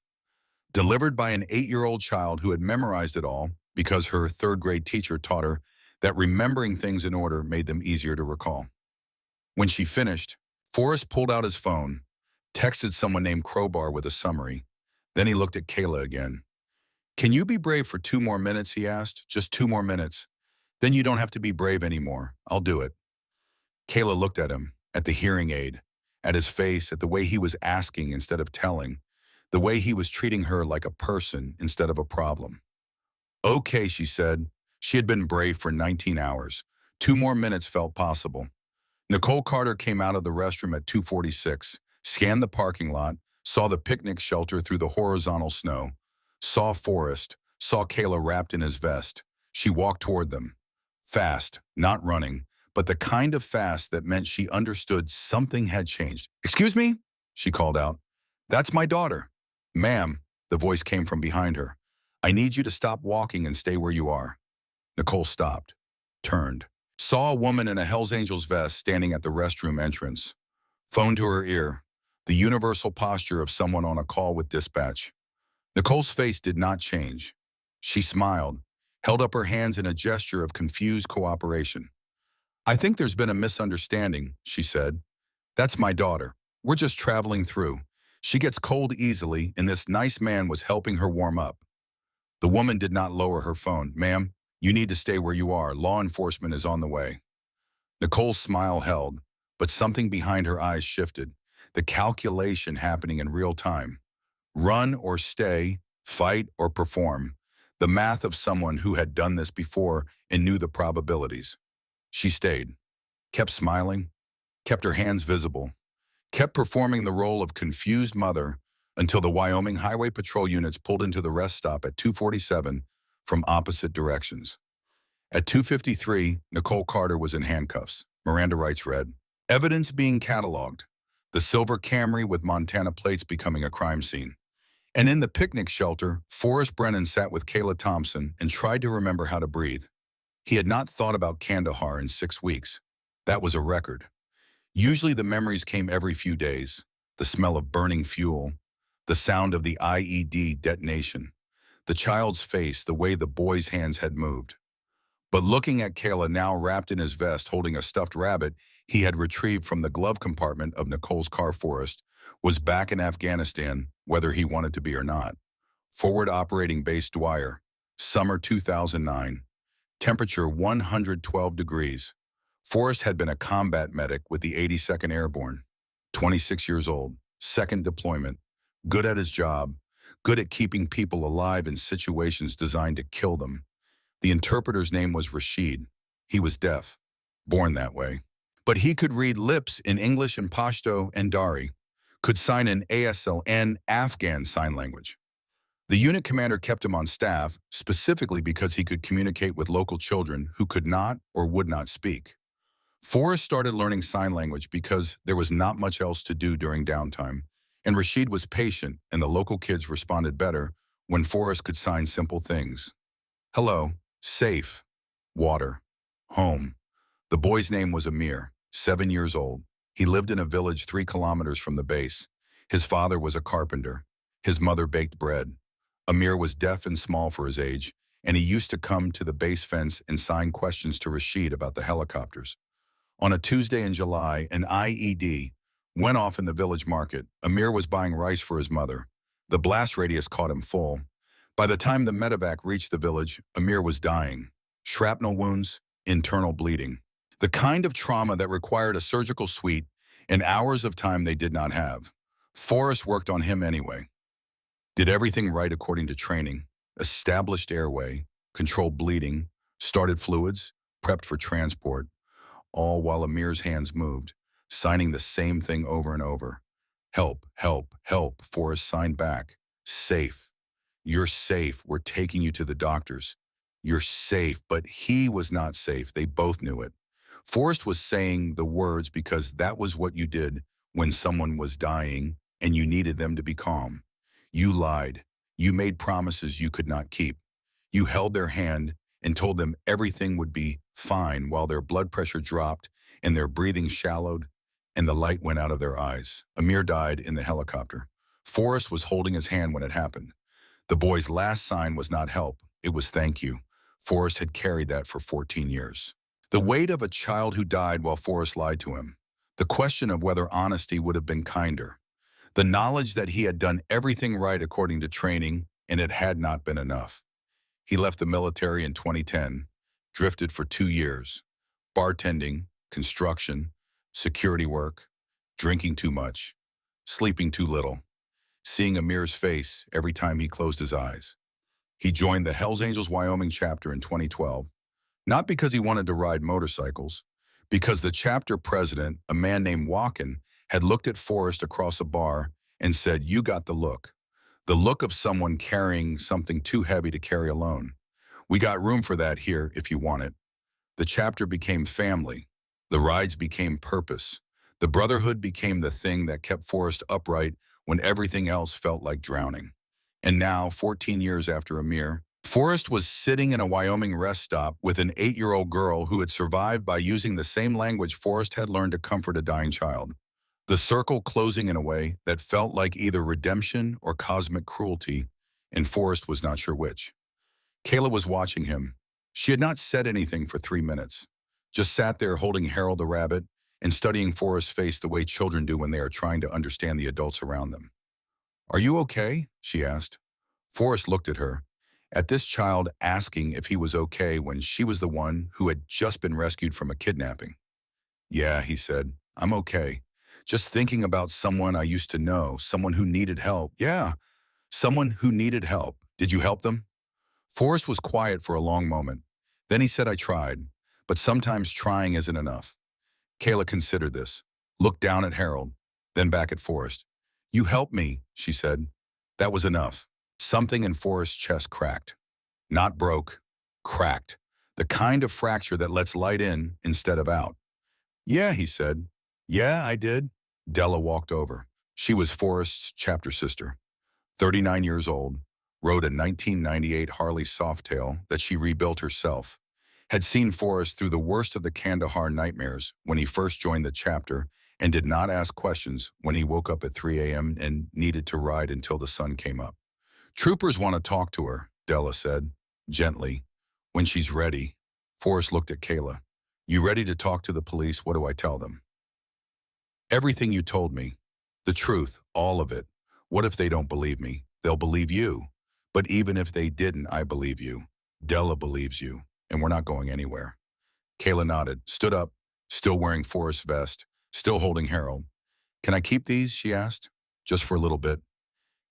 Delivered by an 8-year-old child who had memorized it all because her 3rd-grade teacher taught her that remembering things in order made them easier to recall. When she finished, Forrest pulled out his phone, texted someone named Crowbar with a summary. Then he looked at Kayla again. Can you be brave for 2 more minutes, he asked. Just 2 more minutes. Then you don't have to be brave anymore. I'll do it. Kayla looked at him, at the hearing aid, at his face, at the way he was asking instead of telling, the way he was treating her like a person instead of a problem. Okay, she said. She had been brave for 19 hours. 2 more minutes felt possible. Nicole Carter came out of the restroom at 2:46, scanned the parking lot, saw the picnic shelter through the horizontal snow, saw Forrest, saw Kayla wrapped in his vest. She walked toward them. Fast, not running, but the kind of fast that meant she understood something had changed. Excuse me? She called out. That's my daughter. Ma'am, the voice came from behind her. I need you to stop walking and stay where you are. Nicole stopped, turned, saw a woman in a Hells Angels vest standing at the restroom entrance. Phone to her ear, the universal posture of someone on a call with dispatch. Nicole's face did not change. She smiled, held up her hands in a gesture of confused cooperation. I think there's been a misunderstanding, she said. That's my daughter. We're just traveling through. She gets cold easily, and this nice man was helping her warm up. The woman did not lower her phone. Ma'am, you need to stay where you are. Law enforcement is on the way. Nicole's smile held, but something behind her eyes shifted, the calculation happening in real time. Run or stay, fight or perform, the math of someone who had done this before and knew the probabilities. She stayed, kept smiling, kept her hands visible, kept performing the role of confused mother until the Wyoming Highway Patrol units pulled into the rest stop at 2:47 from opposite directions. At 2:53, Nicole Carter was in handcuffs. Miranda rights read, evidence being cataloged, the silver Camry with Montana plates becoming a crime scene. And in the picnic shelter, Forrest Brennan sat with Kayla Thompson and tried to remember how to breathe. He had not thought about Kandahar in 6 weeks. That was a record. Usually the memories came every few days. The smell of burning fuel, the sound of the IED detonation, the child's face, the way the boy's hands had moved. But looking at Kayla now wrapped in his vest holding a stuffed rabbit he had retrieved from the glove compartment of Nicole's car, Forrest was back in Afghanistan, whether he wanted to be or not. Forward Operating Base Dwyer, summer 2009, temperature 112 degrees. Forrest had been a combat medic with the 82nd Airborne, 26 years old, second deployment, good at his job, good at keeping people alive in situations designed to kill them. The interpreter's name was Rashid. He was deaf, born that way. But he could read lips in English and Pashto and Dari, could sign in ASL Afghan Sign Language. The unit commander kept him on staff specifically because he could communicate with local children who could not or would not speak. Forrest started learning sign language because there was not much else to do during downtime, and Rashid was patient and the local kids responded better when Forrest could sign simple things. Hello, safe, water, home. The boy's name was Amir, 7 years old. He lived in a village 3 kilometers from the base. His father was a carpenter. His mother baked bread. Amir was deaf and small for his age, and he used to come to the base fence and sign questions to Rashid about the helicopters. On a Tuesday in July, an IED went off in the village market. Amir was buying rice for his mother. The blast radius caught him full. By the time the medevac reached the village, Amir was dying. Shrapnel wounds, internal bleeding. The kind of trauma that required a surgical suite and hours of time they did not have. Forrest worked on him anyway. Did everything right according to training. Established airway, controlled bleeding, started fluids, prepped for transport, all while Amir's hands moved, signing the same thing over and over. Help, help, help, Forrest signed back. Safe. You're safe. We're taking you to the doctors. You're safe, but he was not safe. They both knew it. Forrest was saying the words because that was what you did when someone was dying and you needed them to be calm. You lied. You made promises you could not keep. You held their hand and told them everything would be fine while their blood pressure dropped and their breathing shallowed and the light went out of their eyes. Amir died in the helicopter. Forrest was holding his hand when it happened. The boy's last sign was not help, it was thank you. Forrest had carried that for 14 years. The weight of a child who died while Forrest lied to him. The question of whether honesty would have been kinder. The knowledge that he had done everything right according to training and it had not been enough. He left the military in 2010, drifted for 2 years. Bartending, construction, security work, drinking too much, sleeping too little, seeing Amir's face every time he closed his eyes. He joined the Hells Angels Wyoming chapter in 2012, not because he wanted to ride motorcycles, because the chapter president, a man named Walken, had looked at Forrest across a bar and said, "You got the look of someone carrying something too heavy to carry alone. We got room for that here if you want it." The chapter became family. The rides became purpose. The brotherhood became the thing that kept Forrest upright when everything else felt like drowning. And now, 14 years after Amir, Forrest was sitting in a Wyoming rest stop with an 8-year-old girl who had survived by using the same language Forrest had learned to comfort a dying child. The circle closing in a way that felt like either redemption or cosmic cruelty, and Forrest was not sure which. Kayla was watching him. She had not said anything for 3 minutes, just sat there holding Harold the rabbit and studying Forrest's face the way children do when they are trying to understand the adults around them. "Are you okay?" she asked. Forrest looked at her, at this child asking if he was okay when she was the one who had just been rescued from a kidnapping. "Yeah," he said, "I'm okay. Just thinking about someone I used to know, someone who needed help." "Yeah, someone who needed help. Did you help them?" Forrest was quiet for a long moment. Then he said, "I tried, but sometimes trying isn't enough." Kayla considered this, looked down at Harold, then back at Forrest. "You helped me," she said. That was enough. Something in Forrest's chest cracked. Not broke, cracked. The kind of fracture that lets light in instead of out. "Yeah," he said. "Yeah, I did." Della walked over. She was Forrest's chapter sister. 39 years old, rode a 1998 Harley Softail that she rebuilt herself, had seen Forrest through the worst of the Kandahar nightmares when he first joined the chapter and did not ask questions when he woke up at 3 a.m. and needed to ride until the sun came up. "Troopers want to talk to her," Della said, gently. "When she's ready." Forrest looked at Kayla. "You ready to talk to the police? What do I tell them?" "Everything you told me. The truth, all of it. What if they don't believe me? They'll believe you. But even if they didn't, I believe you. Della believes you, and we're not going anywhere." Kayla nodded, stood up, still wearing Forrest's vest, still holding Harold. "Can I keep these?" she asked. "Just for a little bit."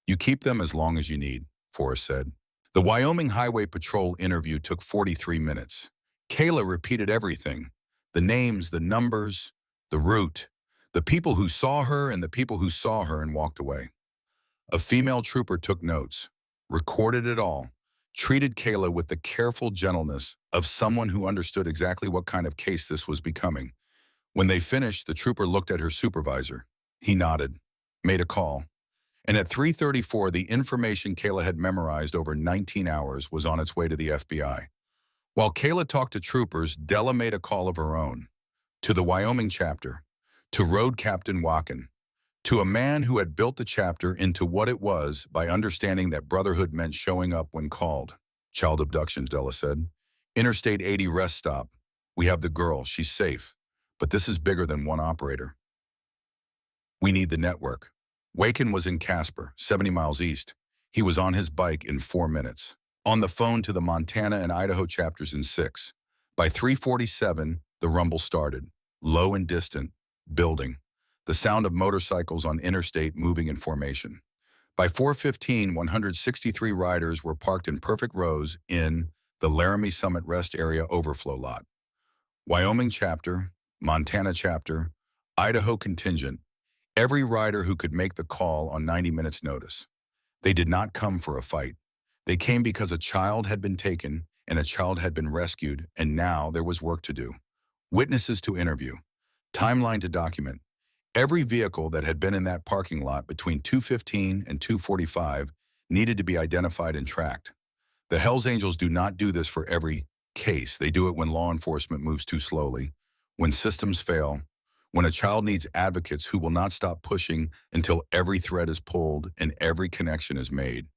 "You keep them as long as you need," Forrest said. The Wyoming Highway Patrol interview took 43 minutes. Kayla repeated everything. The names, the numbers, the route, the people who saw her and the people who saw her and walked away. A female trooper took notes, recorded it all, treated Kayla with the careful gentleness of someone who understood exactly what kind of case this was becoming. When they finished, the trooper looked at her supervisor. He nodded, made a call. And at 3:34, the information Kayla had memorized over 19 hours was on its way to the FBI. While Kayla talked to troopers, Della made a call of her own. To the Wyoming chapter, to Road Captain Wacken, to a man who had built the chapter into what it was by understanding that brotherhood meant showing up when called. Child abductions, Della said. Interstate 80 rest stop. We have the girl, she's safe. But this is bigger than one operator. We need the network. Waken was in Casper, 70 miles east. He was on his bike in 4 minutes. On the phone to the Montana and Idaho chapters in 6. By 3:47, the rumble started. Low and distant, building. The sound of motorcycles on interstate moving in formation. By 4:15, 163 riders were parked in perfect rows in the Laramie Summit Rest Area overflow lot. Wyoming chapter, Montana chapter, Idaho contingent, every rider who could make the call on 90 minutes notice. They did not come for a fight. They came because a child had been taken and a child had been rescued, and now there was work to do. Witnesses to interview. Timeline to document. Every vehicle that had been in that parking lot between 2:15 and 2:45 needed to be identified and tracked. The Hells Angels do not do this for every case. They do it when law enforcement moves too slowly, when systems fail, when a child needs advocates who will not stop pushing until every thread is pulled and every connection is made.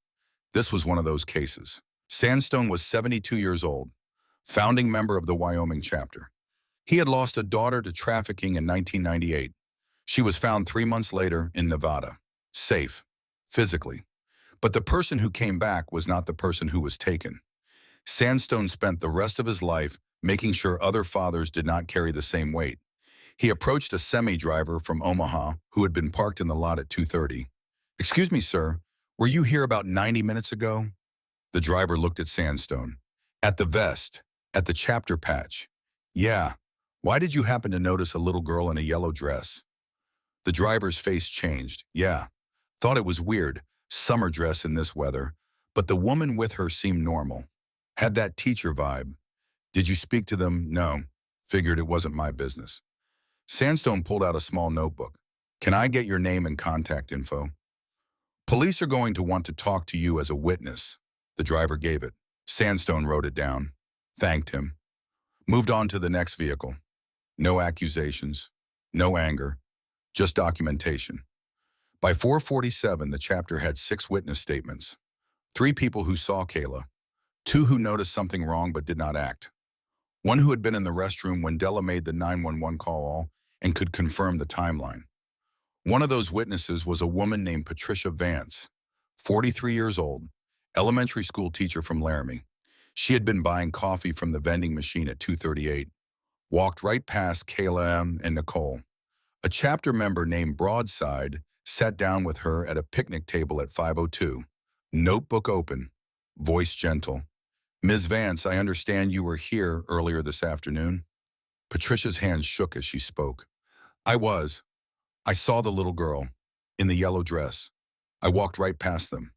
This was one of those cases. Sandstone was 72 years old, founding member of the Wyoming chapter. He had lost a daughter to trafficking in 1998. She was found 3 months later in Nevada, safe, physically. But the person who came back was not the person who was taken. Sandstone spent the rest of his life making sure other fathers did not carry the same weight. He approached a semi-driver from Omaha who had been parked in the lot at 2:30. "Excuse me, sir, were you here about 90 minutes ago?" The driver looked at Sandstone. "At the vest, at the chapter patch." "Yeah. Why did you happen to notice a little girl in a yellow dress?" The driver's face changed. "Yeah. Thought it was weird. Summer dress in this weather. But the woman with her seemed normal. Had that teacher vibe. Did you speak to them?" "No. Figured it wasn't my business." Sandstone pulled out a small notebook. "Can I get your name and contact info? Police are going to want to talk to you as a witness." The driver gave it. Sandstone wrote it down, thanked him, moved on to the next vehicle. No accusations, no anger, just documentation. By 4:47, the chapter had 6 witness statements. 3 people who saw Kayla, 2 who noticed something wrong but did not act, 1 who had been in the restroom when Della made the 911 call and could confirm the timeline. One of those witnesses was a woman named Patricia Vance, 43 years old, elementary school teacher from Laramie. She had been buying coffee from the vending machine at 2:38, walked right past Kayla and Nicole. A chapter member named Broadside sat down with her at a picnic table at 5:02, notebook open, voice gentle. "Ms. Vance, I understand you were here earlier this afternoon." Patricia's hands shook as she spoke. "I was. I saw the little girl in the yellow dress. I walked right past them."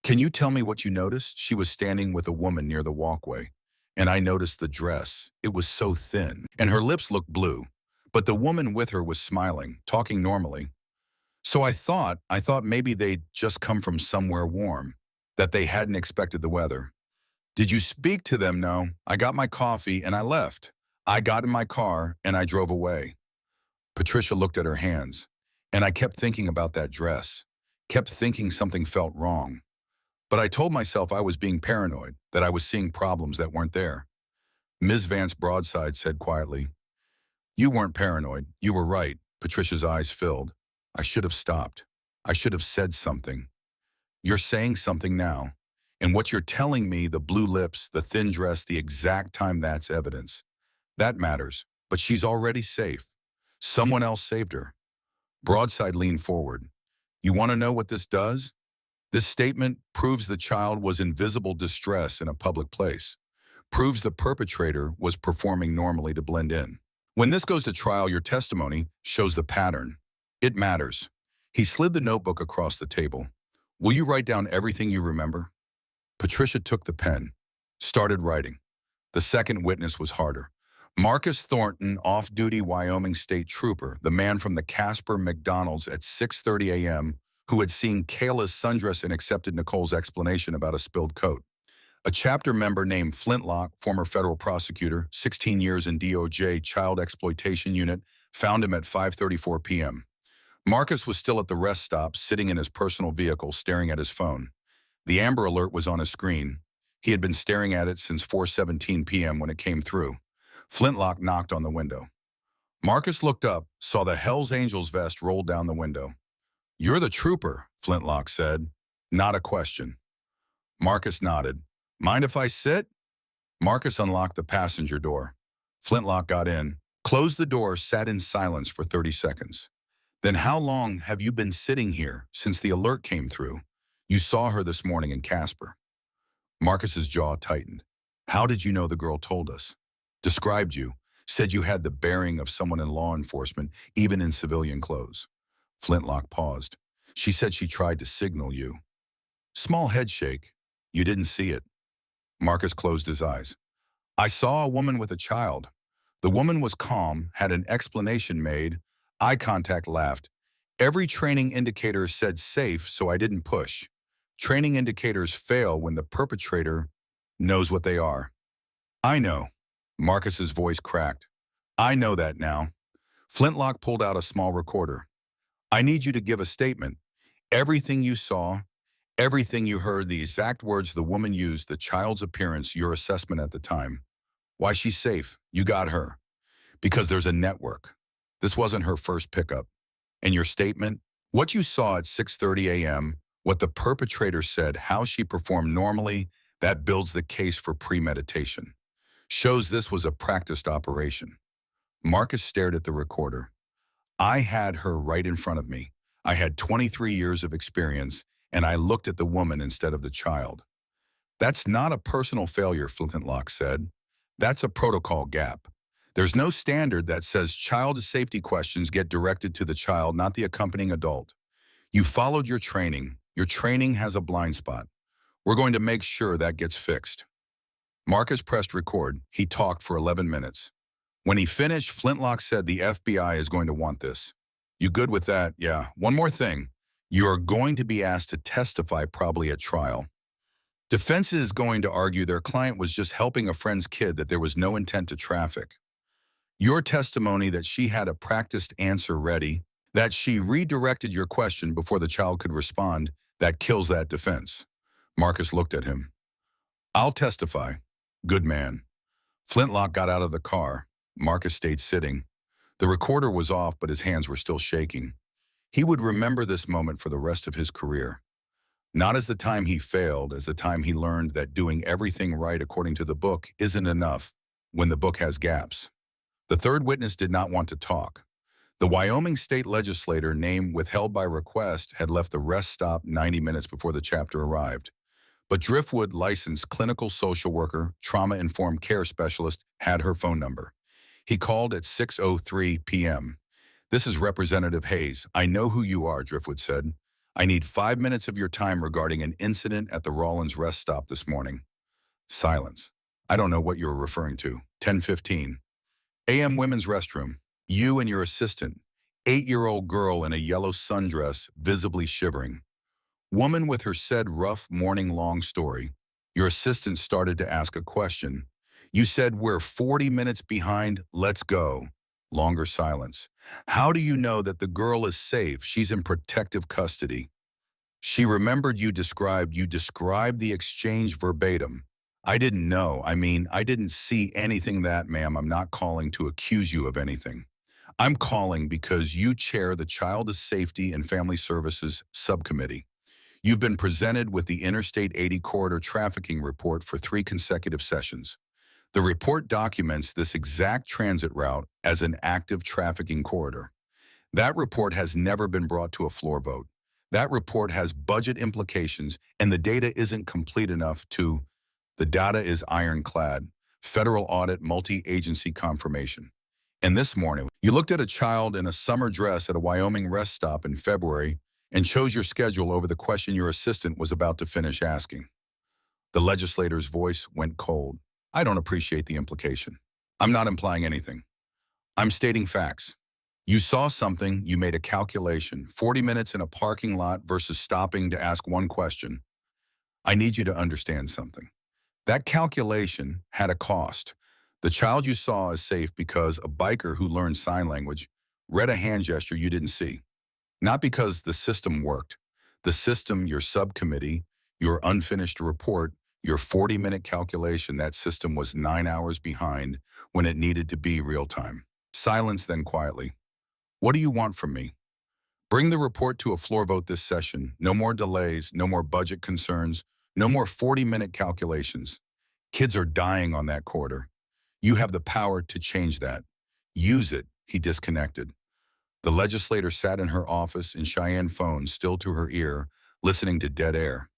"Can you tell me what you noticed?" "She was standing with a woman near the walkway, and I noticed the dress. It was so thin, and her lips looked blue. But the woman with her was smiling, talking normally. So I thought maybe they'd just come from somewhere warm, that they hadn't expected the weather." "Did you speak to them?" "No. I got my coffee and I left. I got in my car and I drove away." Patricia looked at her hands, and I kept thinking about that dress, kept thinking something felt wrong. But I told myself I was being paranoid, that I was seeing problems that weren't there. Ms. Vance Broadside said quietly, "You weren't paranoid. You were right." Patricia's eyes filled. "I should have stopped. I should have said something." "You're saying something now. And what you're telling me, the blue lips, the thin dress, the exact time, that's evidence. That matters. But she's already safe. Someone else saved her." Broadside leaned forward. "You want to know what this does? This statement proves the child was in visible distress in a public place. Proves the perpetrator was performing normally to blend in. When this goes to trial, your testimony shows the pattern. It matters." He slid the notebook across the table. "Will you write down everything you remember?" Patricia took the pen, started writing. The second witness was harder. Marcus Thornton, off-duty Wyoming State Trooper, the man from the Casper McDonald's at 6:30 a.m., who had seen Kayla's sundress and accepted Nicole's explanation about a spilled coat. A chapter member named Flintlock, former federal prosecutor, 16 years in DOJ Child Exploitation Unit, found him at 5:34 p.m. Marcus was still at the rest stop, sitting in his personal vehicle, staring at his phone. The Amber Alert was on his screen. He had been staring at it since 4:17 p.m. when it came through. Flintlock knocked on the window. Marcus looked up, saw the Hells Angels vest rolled down the window. "You're the trooper," Flintlock said. Not a question. Marcus nodded. "Mind if I sit?" Marcus unlocked the passenger door. Flintlock got in, closed the door, sat in silence for 30 seconds. "Then how long have you been sitting here since the alert came through? You saw her this morning in Casper." Marcus's jaw tightened. "How did you know the girl told us? Described you, said you had the bearing of someone in law enforcement, even in civilian clothes." Flintlock paused. "She said she tried to signal you." Small head shake. "You didn't see it." Marcus closed his eyes. "I saw a woman with a child. The woman was calm, had an explanation made. Eye contact, laughed. Every training indicator said safe, so I didn't push. Training indicators fail when the perpetrator knows what they are." "I know." Marcus's voice cracked. "I know that now." Flintlock pulled out a small recorder. "I need you to give a statement. Everything you saw, everything you heard, the exact words the woman used, the child's appearance, your assessment at the time. Why she's safe. You got her. Because there's a network. This wasn't her first pickup. And your statement, what you saw at 6:30 a.m., what the perpetrator said, how she performed normally, that builds the case for premeditation. Shows this was a practiced operation." Marcus stared at the recorder. "I had her right in front of me. I had 23 years of experience, and I looked at the woman instead of the child." "That's not a personal failure," Flintlock said. "That's a protocol gap. There's no standard that says child safety questions get directed to the child, not the accompanying adult. You followed your training. Your training has a blind spot. We're going to make sure that gets fixed." Marcus pressed record. He talked for 11 minutes. When he finished, Flintlock said, "The FBI is going to want this." "You good with that?" "Yeah. One more thing. You are going to be asked to testify probably at trial. Defense is going to argue their client was just helping a friend's kid, that there was no intent to traffic. Your testimony that she had a practiced answer ready, that she redirected your question before the child could respond, that kills that defense." Marcus looked at him. "I'll testify." "Good man." Flintlock got out of the car. Marcus stayed sitting. The recorder was off, but his hands were still shaking. He would remember this moment for the rest of his career. Not as the time he failed, as the time he learned that doing everything right according to the book isn't enough when the book has gaps. The third witness did not want to talk. The Wyoming state legislator, name withheld by request, had left the rest stop 90 minutes before the chapter arrived. But Driftwood licensed clinical social worker, trauma-informed care specialist, had her phone number. He called at 6:03 p.m. "This is Representative Hayes. I know who you are," Driftwood said. "I need 5 minutes of your time regarding an incident at the Rawlins rest stop this morning." Silence. "I don't know what you're referring to." 10:15. "AM women's restroom. You and your assistant. 8-year-old girl in a yellow sundress, visibly shivering. Woman with her said rough morning long story. Your assistant started to ask a question. You said, 'We're 40 minutes behind. Let's go.' Longer silence. 'How do you know that the girl is safe? She's in protective custody.' She remembered you described the exchange verbatim. 'I didn't know. I didn't see anything that, ma'am. I'm not calling to accuse you of anything. I'm calling because you chair the Child Safety and Family Services Subcommittee. You've been presented with the Interstate 80 corridor trafficking report for 3 consecutive sessions. The report documents this exact transit route as an active trafficking corridor. That report has never been brought to a floor vote. That report has budget implications, and the data isn't complete enough to. The data is ironclad. Federal audit, multi-agency confirmation. And this morning, you looked at a child in a summer dress at a Wyoming rest stop in February and chose your schedule over the question your assistant was about to finish asking." The legislator's voice went cold. "I don't appreciate the implication. I'm not implying anything. I'm stating facts. You saw something, you made a calculation, 40 minutes in a parking lot versus stopping to ask one question. I need you to understand something. That calculation had a cost. The child you saw is safe because a biker who learned sign language read a hand gesture you didn't see. Not because the system worked. The system, your subcommittee, your unfinished report, your 40-minute calculation, that system was 9 hours behind when it needed to be real time. Silence then quietly. What do you want from me? Bring the report to a floor vote this session. No more delays, no more budget concerns, no more 40-minute calculations. Kids are dying on that corridor. You have the power to change that. Use it, he disconnected. The legislator sat in her office in Cheyenne, phone still to her ear, listening to dead air.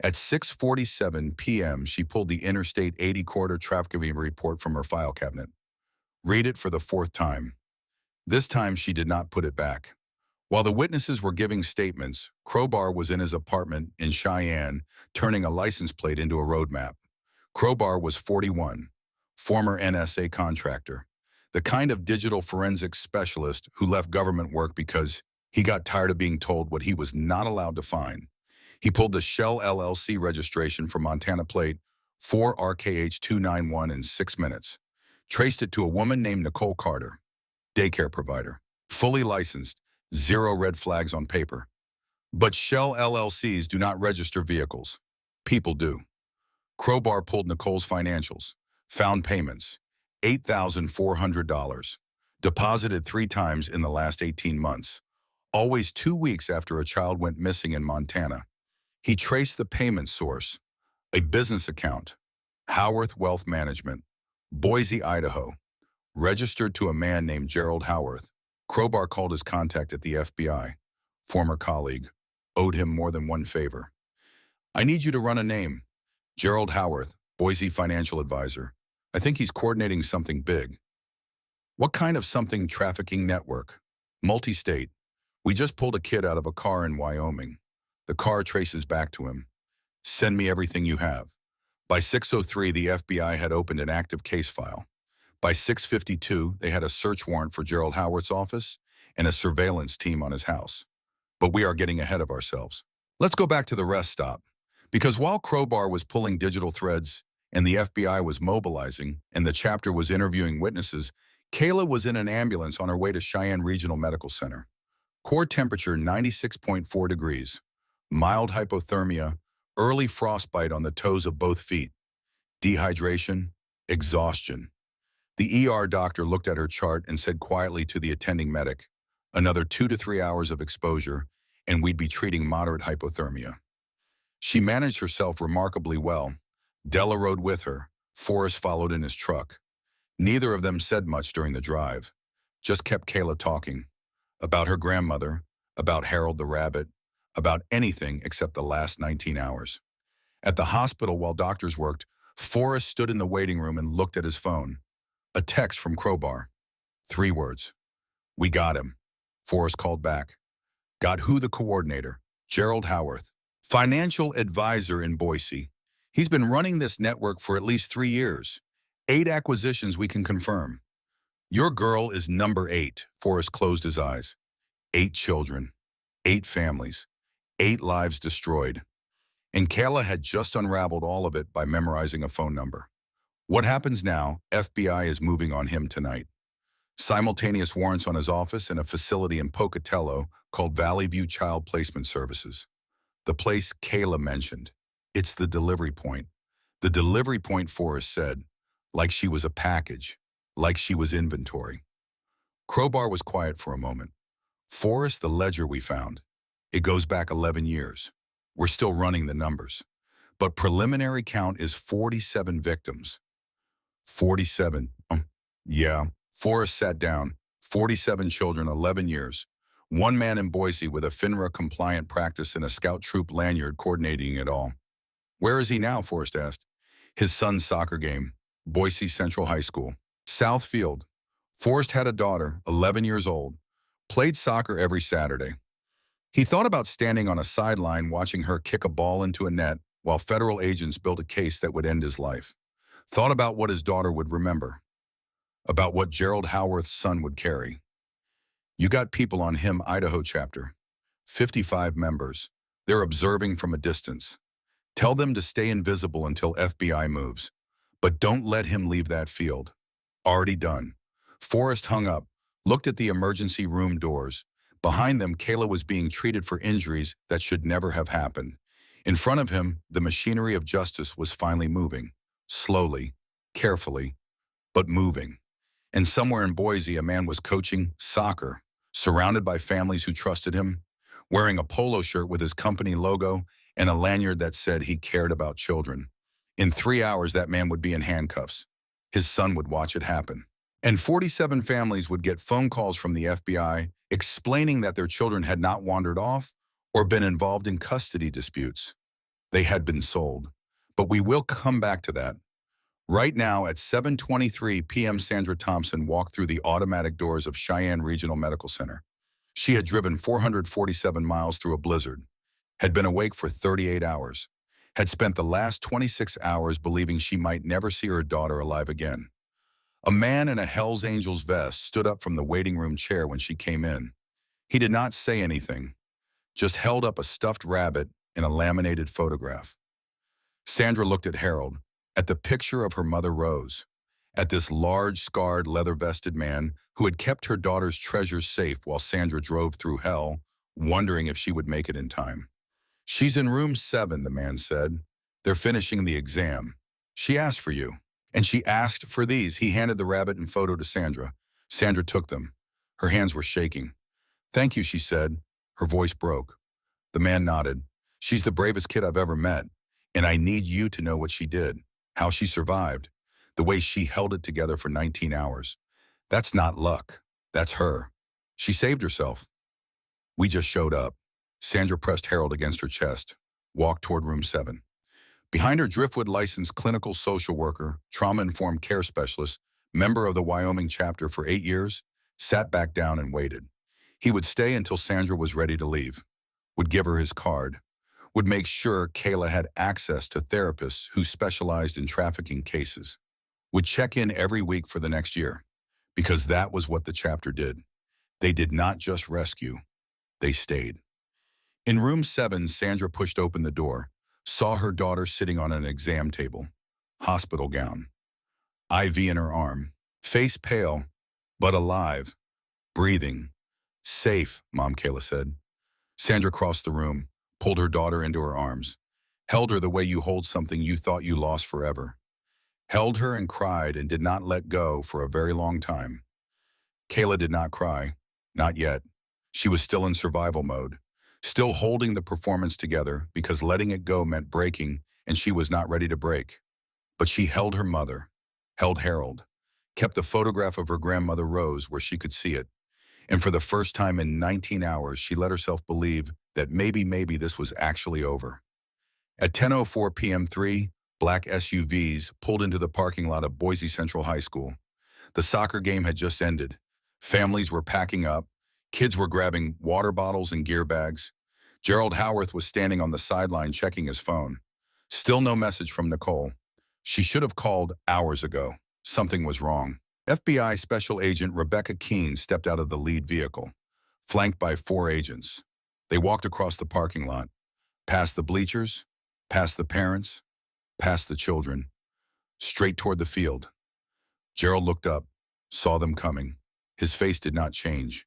At 6:47 p.m., she pulled the Interstate 80 corridor traffic report from her file cabinet. Read it for the fourth time. This time she did not put it back. While the witnesses were giving statements, Crowbar was in his apartment in Cheyenne, turning a license plate into a road map. Crowbar was 41, former NSA contractor, the kind of digital forensics specialist who left government work because he got tired of being told what he was not allowed to find. He pulled the Shell LLC registration for Montana plate 4RKH291 in 6 minutes, traced it to a woman named Nicole Carter, daycare provider, fully licensed, 0 red flags on paper. But Shell LLCs do not register vehicles. People do. Crowbar pulled Nicole's financials, found payments, $8,400, deposited 3 times in the last 18 months, always 2 weeks after a child went missing in Montana. He traced the payment source, a business account, Howarth Wealth Management, Boise, Idaho, registered to a man named Gerald Howarth. Crowbar called his contact at the FBI, former colleague, owed him more than one favor. I need you to run a name. Gerald Howarth, Boise financial advisor. I think he's coordinating something big. What kind of something? Trafficking network? Multi-state. We just pulled a kid out of a car in Wyoming. The car traces back to him. Send me everything you have. By 6:03, the FBI had opened an active case file. By 6:52, they had a search warrant for Gerald Howard's office and a surveillance team on his house. But we are getting ahead of ourselves. Let's go back to the rest stop. Because while Crowbar was pulling digital threads and the FBI was mobilizing and the chapter was interviewing witnesses, Kayla was in an ambulance on her way to Cheyenne Regional Medical Center. Core temperature 96.4 degrees. Mild hypothermia, early frostbite on the toes of both feet. Dehydration, exhaustion. The ER doctor looked at her chart and said quietly to the attending medic, another 2 to 3 hours of exposure, and we'd be treating moderate hypothermia. She managed herself remarkably well. Della rode with her. Forrest followed in his truck. Neither of them said much during the drive, just kept Kayla talking. About her grandmother, about Harold the rabbit, about anything except the last 19 hours. At the hospital while doctors worked, Forrest stood in the waiting room and looked at his phone. A text from Crowbar. 3 words. We got him. Forrest called back. Got who? The coordinator, Gerald Howarth, financial advisor in Boise. He's been running this network for at least 3 years. 8 acquisitions we can confirm. Your girl is number 8. Forrest closed his eyes. 8 children, 8 families, 8 lives destroyed. And Kayla had just unraveled all of it by memorizing a phone number. What happens now? FBI is moving on him tonight. Simultaneous warrants on his office and a facility in Pocatello called Valley View Child Placement Services. The place Kayla mentioned. It's the delivery point. The delivery point, Forrest said, like she was a package, like she was inventory. Crowbar was quiet for a moment. Forrest, the ledger we found. It goes back 11 years. We're still running the numbers. But preliminary count is 47 victims. 47. Yeah. Forrest sat down. 47 children, 11 years. 1 man in Boise with a FINRA-compliant practice and a scout troop lanyard coordinating it all. Where is he now? Forrest asked. His son's soccer game. Boise Central High School. South Field. Forrest had a daughter, 11 years old. Played soccer every Saturday. He thought about standing on a sideline watching her kick a ball into a net while federal agents built a case that would end his life. Thought about what his daughter would remember. About what Gerald Howarth's son would carry. You got people on him Idaho chapter. 55 members. They're observing from a distance. Tell them to stay invisible until FBI moves. But don't let him leave that field. Already done. Forrest hung up, looked at the emergency room doors. Behind them, Kayla was being treated for injuries that should never have happened. In front of him, the machinery of justice was finally moving. Slowly, carefully, but moving. And somewhere in Boise, a man was coaching soccer, surrounded by families who trusted him, wearing a polo shirt with his company logo and a lanyard that said he cared about children. In 3 hours, that man would be in handcuffs. His son would watch it happen. And 47 families would get phone calls from the FBI explaining that their children had not wandered off or been involved in custody disputes. They had been sold. But we will come back to that. Right now, at 7:23 p.m., Sandra Thompson walked through the automatic doors of Cheyenne Regional Medical Center. She had driven 447 miles through a blizzard, had been awake for 38 hours, had spent the last 26 hours believing she might never see her daughter alive again. A man in a Hell's Angels vest stood up from the waiting room chair when she came in. He did not say anything, just held up a stuffed rabbit and a laminated photograph. Sandra looked at Harold, at the picture of her mother Rose, at this large, scarred, leather-vested man who had kept her daughter's treasures safe while Sandra drove through hell, wondering if she would make it in time. "She's in room 7, the man said. "They're finishing the exam. She asked for you." "And she asked for these." He handed the rabbit and photo to Sandra. Sandra took them. Her hands were shaking. "Thank you," she said. Her voice broke. The man nodded. "She's the bravest kid I've ever met, and I need you to know what she did, how she survived, the way she held it together for 19 hours. That's not luck. That's her. She saved herself. We just showed up." Sandra pressed Harold against her chest, walked toward room 7. Behind her, Driftwood licensed clinical social worker, trauma-informed care specialist, member of the Wyoming chapter for 8 years, sat back down and waited. He would stay until Sandra was ready to leave, would give her his card, would make sure Kayla had access to therapists who specialized in trafficking cases, would check in every week for the next year, because that was what the chapter did. They did not just rescue, they stayed. In room 7, Sandra pushed open the door, saw her daughter sitting on an exam table, hospital gown, IV in her arm, face pale, but alive, breathing. "Safe," Mom Kayla said. Sandra crossed the room, pulled her daughter into her arms, held her the way you hold something you thought you lost forever. Held her and cried and did not let go for a very long time. Kayla did not cry, not yet. She was still in survival mode, still holding the performance together because letting it go meant breaking and she was not ready to break. But she held her mother, held Harold, kept the photograph of her grandmother Rose where she could see it. And for the first time in 19 hours, she let herself believe that maybe this was actually over. At 10:04 p.m., 3 black SUVs pulled into the parking lot of Boise Central High School. The soccer game had just ended. Families were packing up. Kids were grabbing water bottles and gear bags. Gerald Howarth was standing on the sideline checking his phone. Still no message from Nicole. She should have called hours ago. Something was wrong. FBI Special Agent Rebecca Keene stepped out of the lead vehicle, flanked by 4 agents. They walked across the parking lot, past the bleachers, past the parents, past the children, straight toward the field. Gerald looked up, saw them coming. His face did not change.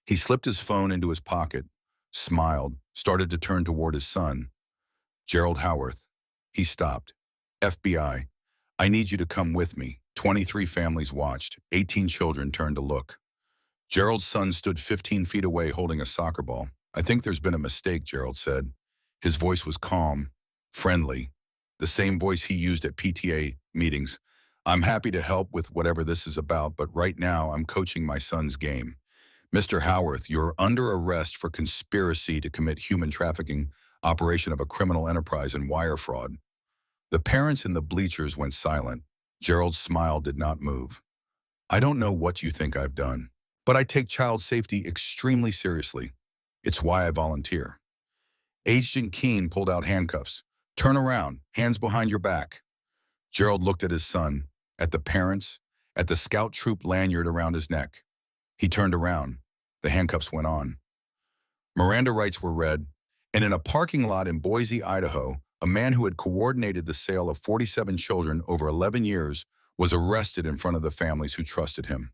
He slipped his phone into his pocket, smiled, started to turn toward his son. "Gerald Howarth." He stopped. "FBI, I need you to come with me." 23 families watched. 18 children turned to look. Gerald's son stood 15 feet away holding a soccer ball. "I think there's been a mistake," Gerald said. His voice was calm, friendly, the same voice he used at PTA meetings. "I'm happy to help with whatever this is about, but right now I'm coaching my son's game. Mr. Howarth, you're under arrest for conspiracy to commit human trafficking, operation of a criminal enterprise, and wire fraud." The parents in the bleachers went silent. Gerald's smile did not move. "I don't know what you think I've done, but I take child safety extremely seriously. It's why I volunteer." Agent Keene pulled out handcuffs. "Turn around, hands behind your back." Gerald looked at his son, at the parents, at the scout troop lanyard around his neck. He turned around. The handcuffs went on. Miranda rights were read, and in a parking lot in Boise, Idaho, a man who had coordinated the sale of 47 children over 11 years was arrested in front of the families who trusted him.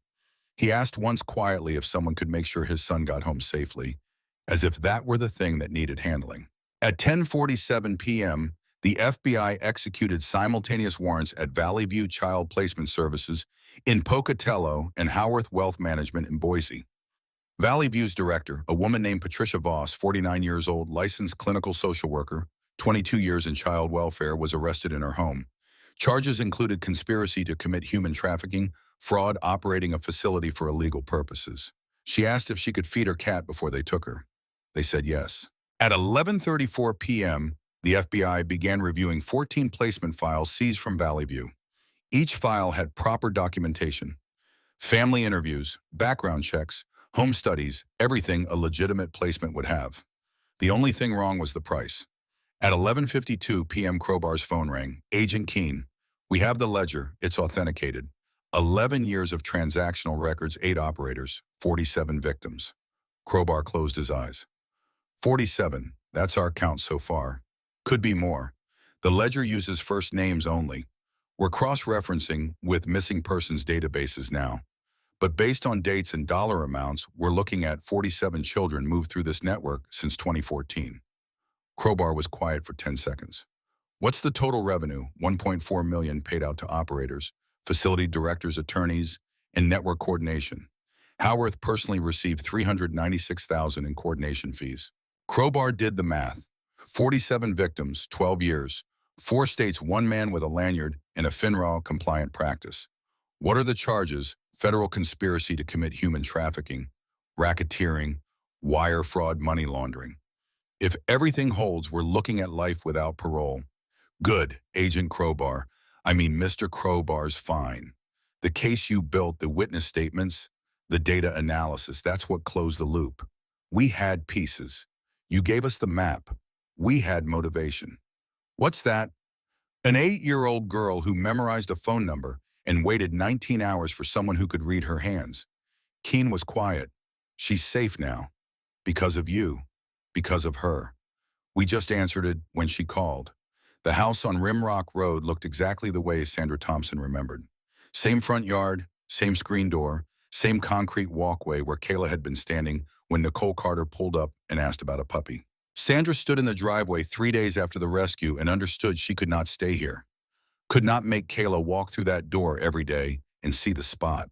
He asked once quietly if someone could make sure his son got home safely, as if that were the thing that needed handling. At 10:47 p.m., the FBI executed simultaneous warrants at Valley View Child Placement Services in Pocatello and Howarth Wealth Management in Boise. Valley View's director, a woman named Patricia Voss, 49 years old, licensed clinical social worker, 22 years in child welfare, was arrested in her home. Charges included conspiracy to commit human trafficking, fraud, operating a facility for illegal purposes. She asked if she could feed her cat before they took her. They said yes. At 11:34 p.m., the FBI began reviewing 14 placement files seized from Valley View. Each file had proper documentation: family interviews, background checks, home studies, everything a legitimate placement would have. The only thing wrong was the price. At 11:52 p.m., Crowbar's phone rang. "Agent Keene, we have the ledger. It's authenticated. 11 years of transactional records, 8 operators, 47 victims." Crowbar closed his eyes. 47, that's our count so far. Could be more. The ledger uses first names only. We're cross-referencing with missing persons databases now. But based on dates and dollar amounts, we're looking at 47 children moved through this network since 2014. Crowbar was quiet for 10 seconds. "What's the total revenue?" $1.4 million paid out to operators, facility directors, attorneys, and network coordination. Howarth personally received $396,000 in coordination fees. Crowbar did the math. 47 victims, 12 years, 4 states, 1 man with a lanyard, and a FINRA-compliant practice. What are the charges? Federal conspiracy to commit human trafficking, racketeering, wire fraud, money laundering. If everything holds, we're looking at life without parole. Good, Agent Crowbar. I mean, Mr. Crowbar's fine. The case you built, the witness statements, the data analysis, that's what closed the loop. We had pieces. You gave us the map. We had motivation. What's that? An 8-year-old girl who memorized a phone number and waited 19 hours for someone who could read her hands. Keene was quiet. She's safe now. Because of you. Because of her. We just answered it when she called. The house on Rimrock Road looked exactly the way Sandra Thompson remembered. Same front yard, same screen door, same concrete walkway where Kayla had been standing when Nicole Carter pulled up and asked about a puppy. Sandra stood in the driveway 3 days after the rescue and understood she could not stay here. Could not make Kayla walk through that door every day and see the spot.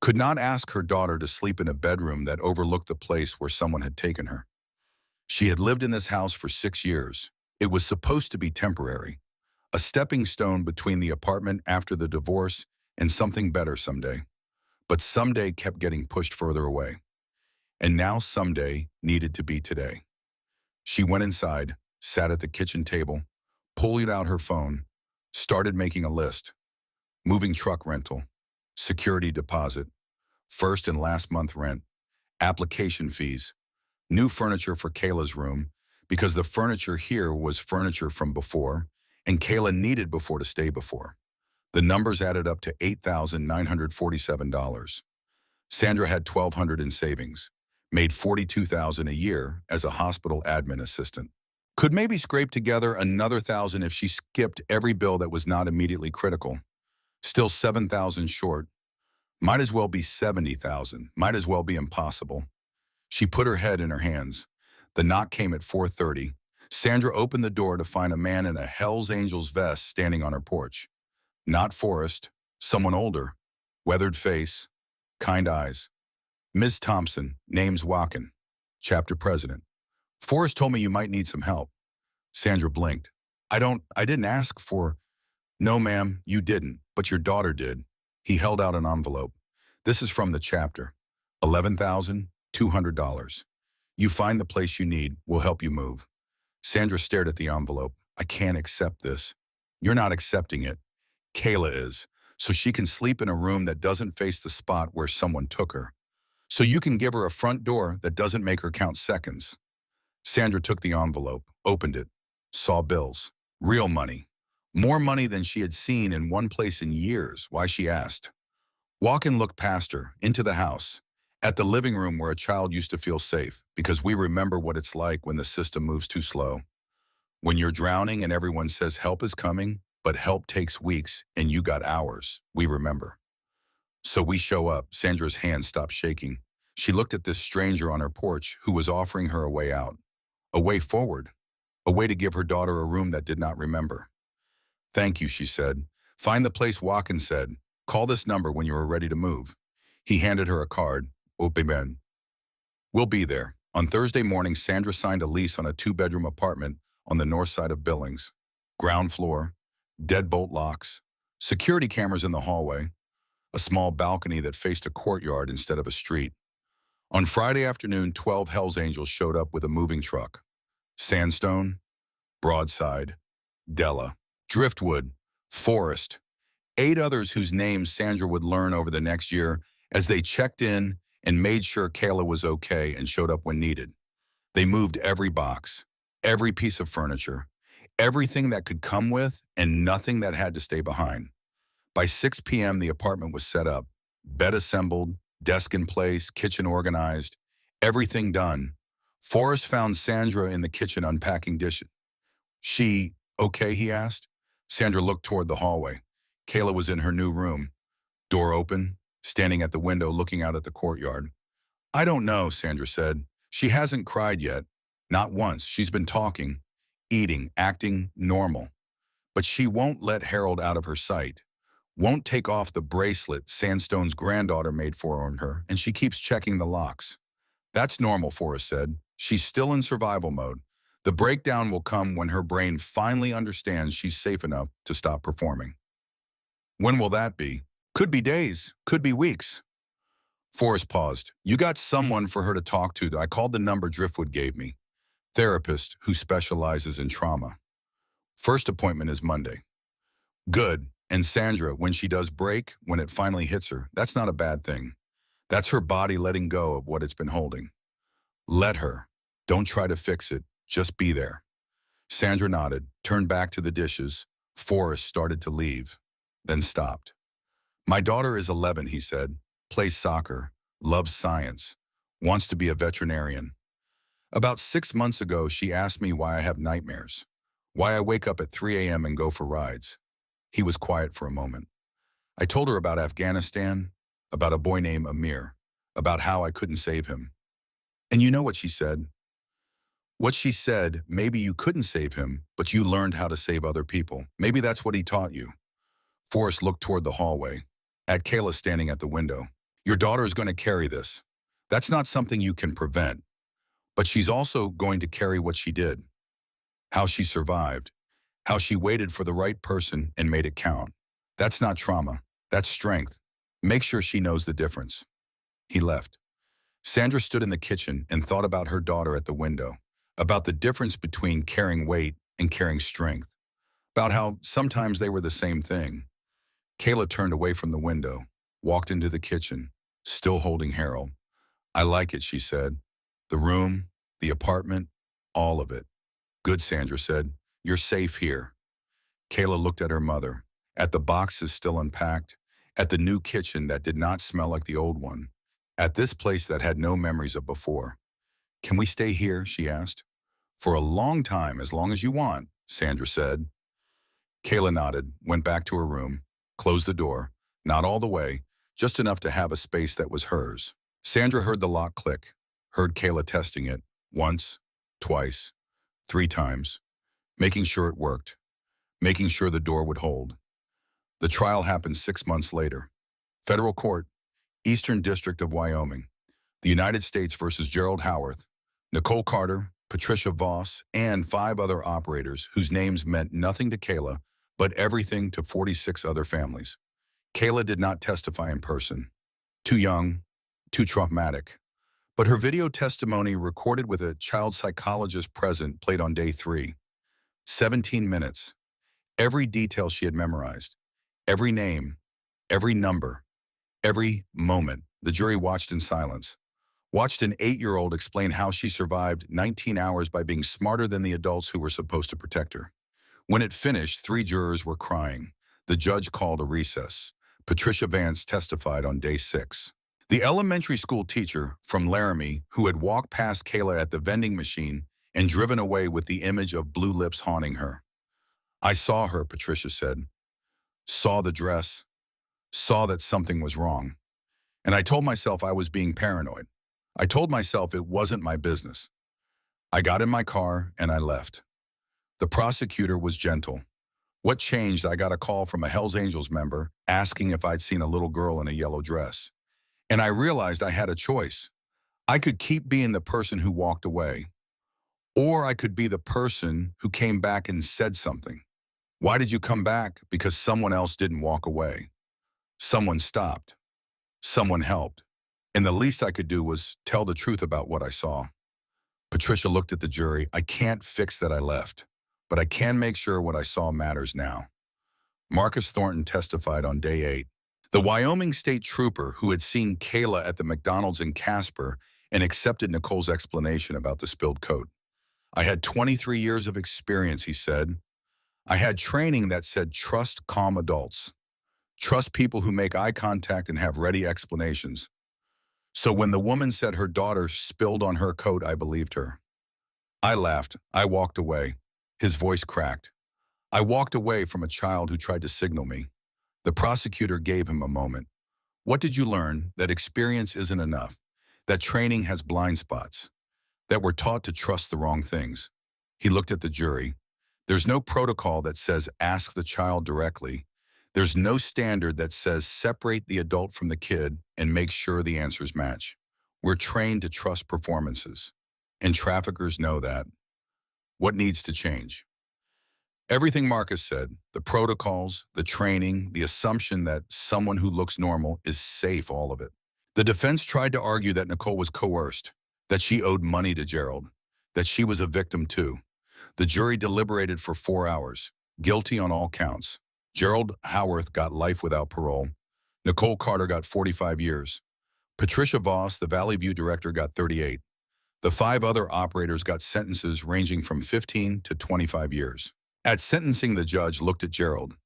Could not ask her daughter to sleep in a bedroom that overlooked the place where someone had taken her. She had lived in this house for 6 years. It was supposed to be temporary, a stepping stone between the apartment after the divorce and something better someday. But someday kept getting pushed further away. And now someday needed to be today. She went inside, sat at the kitchen table, pulled out her phone, started making a list. Moving truck rental, security deposit, first and last month rent, application fees, new furniture for Kayla's room, because the furniture here was furniture from before, and Kayla needed before to stay before. The numbers added up to $8,947. Sandra had $1,200 in savings, made $42,000 a year as a hospital admin assistant. Could maybe scrape together another $1,000 if she skipped every bill that was not immediately critical. Still $7,000 short. Might as well be $70,000. Might as well be impossible. She put her head in her hands. The knock came at 4:30. Sandra opened the door to find a man in a Hell's Angels vest standing on her porch. Not Forrest, someone older, weathered face, kind eyes. "Ms. Thompson, name's Wacken, chapter president. Forrest told me you might need some help." Sandra blinked. I didn't ask for..." "No, ma'am, you didn't, but your daughter did." He held out an envelope. "This is from the chapter. $11,200. You find the place you need, we'll help you move." Sandra stared at the envelope. "I can't accept this." "You're not accepting it. Kayla is, so she can sleep in a room that doesn't face the spot where someone took her. So you can give her a front door that doesn't make her count seconds." Sandra took the envelope, opened it, saw bills. Real money. More money than she had seen in one place in years. Why, she asked. Walken looked past her, into the house. At the living room where a child used to feel safe, because we remember what it's like when the system moves too slow. When you're drowning and everyone says help is coming, but help takes weeks and you got hours, we remember. So we show up. Sandra's hand stopped shaking. She looked at this stranger on her porch who was offering her a way out, a way forward, a way to give her daughter a room that did not remember. Thank you, she said. Find the place Watkins said. Call this number when you are ready to move. He handed her a card. Open. We'll be there. On Thursday morning, Sandra signed a lease on a 2-bedroom apartment on the north side of Billings. Ground floor, deadbolt locks, security cameras in the hallway, a small balcony that faced a courtyard instead of a street. On Friday afternoon, 12 Hells Angels showed up with a moving truck. Sandstone, Broadside, Della, Driftwood, Forest, 8 others whose names Sandra would learn over the next year as they checked in and made sure Kayla was okay and showed up when needed. They moved every box, every piece of furniture, everything that could come with and nothing that had to stay behind. By 6 p.m., the apartment was set up, bed assembled, desk in place, kitchen organized, everything done. Forrest found Sandra in the kitchen unpacking dishes. She, okay, he asked. Sandra looked toward the hallway. Kayla was in her new room, door open, standing at the window looking out at the courtyard. I don't know, Sandra said. She hasn't cried yet. Not once. She's been talking, eating, acting normal. But she won't let Harold out of her sight. Won't take off the bracelet Sandstone's granddaughter made for her, and she keeps checking the locks. That's normal, Forrest said. She's still in survival mode. The breakdown will come when her brain finally understands she's safe enough to stop performing. When will that be? Could be days, could be weeks. Forrest paused. You got someone for her to talk to. I called the number Driftwood gave me. Therapist who specializes in trauma. First appointment is Monday. Good. And Sandra, when she does break, when it finally hits her, that's not a bad thing. That's her body letting go of what it's been holding. Let her. Don't try to fix it. Just be there. Sandra nodded, turned back to the dishes. Forrest started to leave, then stopped. My daughter is 11, he said. Plays soccer, loves science, wants to be a veterinarian. About 6 months ago, she asked me why I have nightmares, why I wake up at 3 a.m. and go for rides. He was quiet for a moment. I told her about Afghanistan, about a boy named Amir, about how I couldn't save him. And you know what she said? What she said, maybe you couldn't save him, but you learned how to save other people. Maybe that's what he taught you. Forrest looked toward the hallway, at Kayla standing at the window. Your daughter is going to carry this. That's not something you can prevent, but she's also going to carry what she did, how she survived, how she waited for the right person and made it count. That's not trauma. That's strength. Make sure she knows the difference. He left. Sandra stood in the kitchen and thought about her daughter at the window, about the difference between carrying weight and carrying strength, about how sometimes they were the same thing. Kayla turned away from the window, walked into the kitchen, still holding Harold. I like it, she said. The room, the apartment, all of it. Good, Sandra said. You're safe here. Kayla looked at her mother, at the boxes still unpacked, at the new kitchen that did not smell like the old one, at this place that had no memories of before. Can we stay here, she asked. For a long time, as long as you want, Sandra said. Kayla nodded, went back to her room, closed the door, not all the way, just enough to have a space that was hers. Sandra heard the lock click, heard Kayla testing it, once, twice, 3 times, making sure it worked, making sure the door would hold. The trial happened 6 months later. Federal Court, Eastern District of Wyoming. The United States versus Gerald Howarth, Nicole Carter, Patricia Voss, and 5 other operators whose names meant nothing to Kayla, but everything to 46 other families. Kayla did not testify in person. Too young, too traumatic. But her video testimony recorded with a child psychologist present played on day 3. 17 minutes. Every detail she had memorized. Every name. Every number. Every moment. The jury watched in silence. Watched an 8-year-old explain how she survived 19 hours by being smarter than the adults who were supposed to protect her. When it finished, 3 jurors were crying. The judge called a recess. Patricia Vance testified on day 6. The elementary school teacher from Laramie who had walked past Kayla at the vending machine and driven away with the image of blue lips haunting her. I saw her, Patricia said. Saw the dress. Saw that something was wrong. And I told myself I was being paranoid. I told myself it wasn't my business. I got in my car and I left. The prosecutor was gentle. What changed? I got a call from a Hells Angels member asking if I'd seen a little girl in a yellow dress. And I realized I had a choice. I could keep being the person who walked away, or I could be the person who came back and said something. Why did you come back? Because someone else didn't walk away. Someone stopped. Someone helped. And the least I could do was tell the truth about what I saw. Patricia looked at the jury. I can't fix that I left, but I can make sure what I saw matters now. Marcus Thornton testified on day 8. The Wyoming state trooper who had seen Kayla at the McDonald's in Casper and accepted Nicole's explanation about the spilled coat. I had 23 years of experience, he said. I had training that said trust calm adults. Trust people who make eye contact and have ready explanations. So when the woman said her daughter spilled on her coat, I believed her. I laughed. I walked away. His voice cracked. I walked away from a child who tried to signal me. The prosecutor gave him a moment. What did you learn? That experience isn't enough. That training has blind spots. That we're taught to trust the wrong things. He looked at the jury. There's no protocol that says ask the child directly. There's no standard that says separate the adult from the kid and make sure the answers match. We're trained to trust performances. And traffickers know that. What needs to change? Everything Marcus said, the protocols, the training, the assumption that someone who looks normal is safe, all of it. The defense tried to argue that Nicole was coerced, that she owed money to Gerald, that she was a victim too. The jury deliberated for 4 hours, guilty on all counts. Gerald Howarth got life without parole. Nicole Carter got 45 years. Patricia Voss, the Valley View director, got 38. The 5 other operators got sentences ranging from 15 to 25 years. At sentencing, the judge looked at Gerald.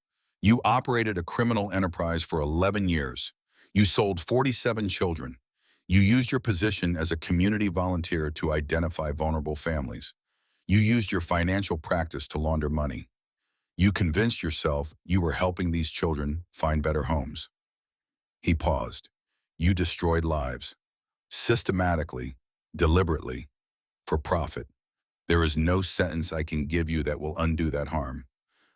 You operated a criminal enterprise for 11 years. You sold 47 children. You used your position as a community volunteer to identify vulnerable families. You used your financial practice to launder money. You convinced yourself you were helping these children find better homes. He paused. You destroyed lives. Systematically, deliberately, for profit. There is no sentence I can give you that will undo that harm,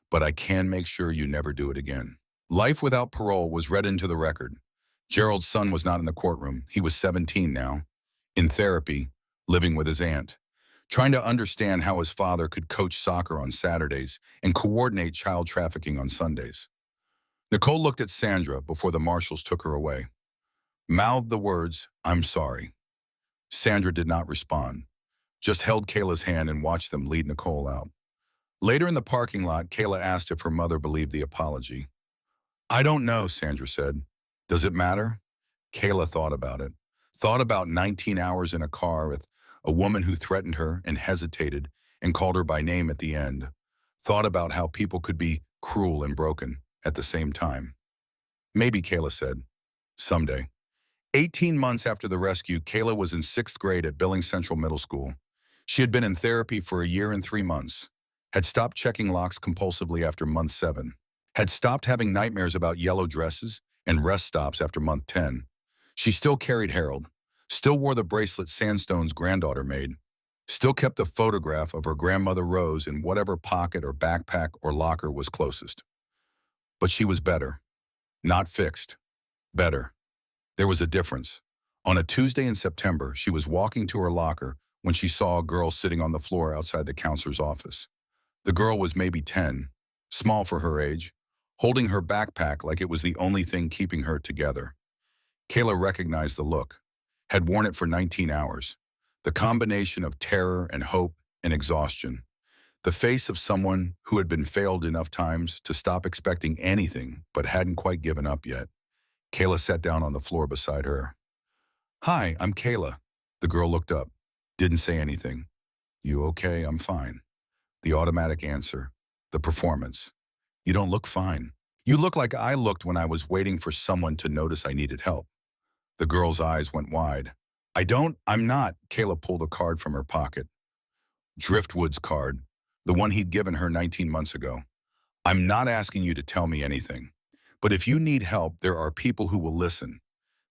but I can make sure you never do it again. Life without parole was read into the record. Gerald's son was not in the courtroom. He was 17 now, in therapy, living with his aunt, trying to understand how his father could coach soccer on Saturdays and coordinate child trafficking on Sundays. Nicole looked at Sandra before the marshals took her away. Mouthed the words, "I'm sorry." Sandra did not respond, just held Kayla's hand and watched them lead Nicole out. Later in the parking lot, Kayla asked if her mother believed the apology. I don't know, Sandra said. Does it matter? Kayla thought about it. Thought about 19 hours in a car with a woman who threatened her and hesitated and called her by name at the end. Thought about how people could be cruel and broken at the same time. Maybe, Kayla said. Someday. 18 months after the rescue, Kayla was in 6th grade at Billings Central Middle School. She had been in therapy for a year and 3 months, had stopped checking locks compulsively after month 7, had stopped having nightmares about yellow dresses and rest stops after month 10. She still carried Harold, still wore the bracelet Sandstone's granddaughter made, still kept the photograph of her grandmother Rose in whatever pocket or backpack or locker was closest. But she was better. Not fixed. Better. There was a difference. On a Tuesday in September, she was walking to her locker when she saw a girl sitting on the floor outside the counselor's office. The girl was maybe 10, small for her age, holding her backpack like it was the only thing keeping her together. Kayla recognized the look, had worn it for 19 hours. The combination of terror and hope and exhaustion. The face of someone who had been failed enough times to stop expecting anything but hadn't quite given up yet. Kayla sat down on the floor beside her. Hi, I'm Kayla. The girl looked up, didn't say anything. You okay? I'm fine. The automatic answer. The performance. You don't look fine. You look like I looked when I was waiting for someone to notice I needed help. The girl's eyes went wide. I'm not. Kayla pulled a card from her pocket. Driftwood's card, the one he'd given her 19 months ago. I'm not asking you to tell me anything. But if you need help, there are people who will listen.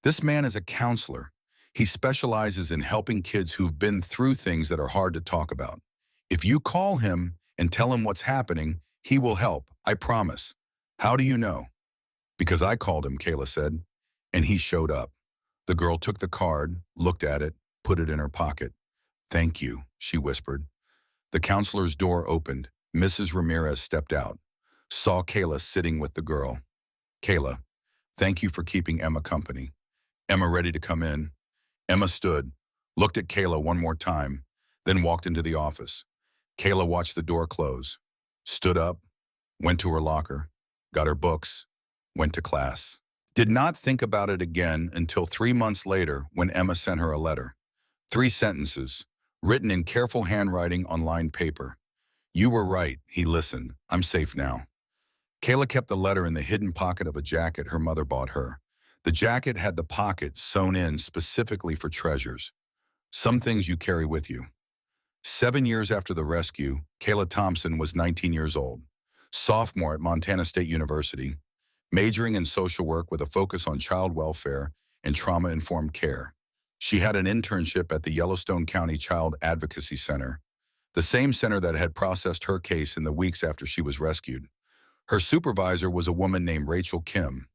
This man is a counselor. He specializes in helping kids who've been through things that are hard to talk about. If you call him and tell him what's happening, he will help, I promise. How do you know? Because I called him, Kayla said, and he showed up. The girl took the card, looked at it, put it in her pocket. Thank you, she whispered. The counselor's door opened. Mrs. Ramirez stepped out, saw Kayla sitting with the girl. Kayla, thank you for keeping Emma company. Emma ready to come in? Emma stood, looked at Kayla one more time, then walked into the office. Kayla watched the door close, stood up, went to her locker, got her books, went to class. Did not think about it again until 3 months later when Emma sent her a letter. 3 sentences, written in careful handwriting on lined paper. You were right, he listened. I'm safe now. Kayla kept the letter in the hidden pocket of a jacket her mother bought her. The jacket had the pocket sewn in specifically for treasures. Some things you carry with you. 7 years after the rescue, Kayla Thompson was 19 years old, sophomore at Montana State University, majoring in social work with a focus on child welfare and trauma-informed care. She had an internship at the Yellowstone County Child Advocacy Center, the same center that had processed her case in the weeks after she was rescued. Her supervisor was a woman named Rachel Kim,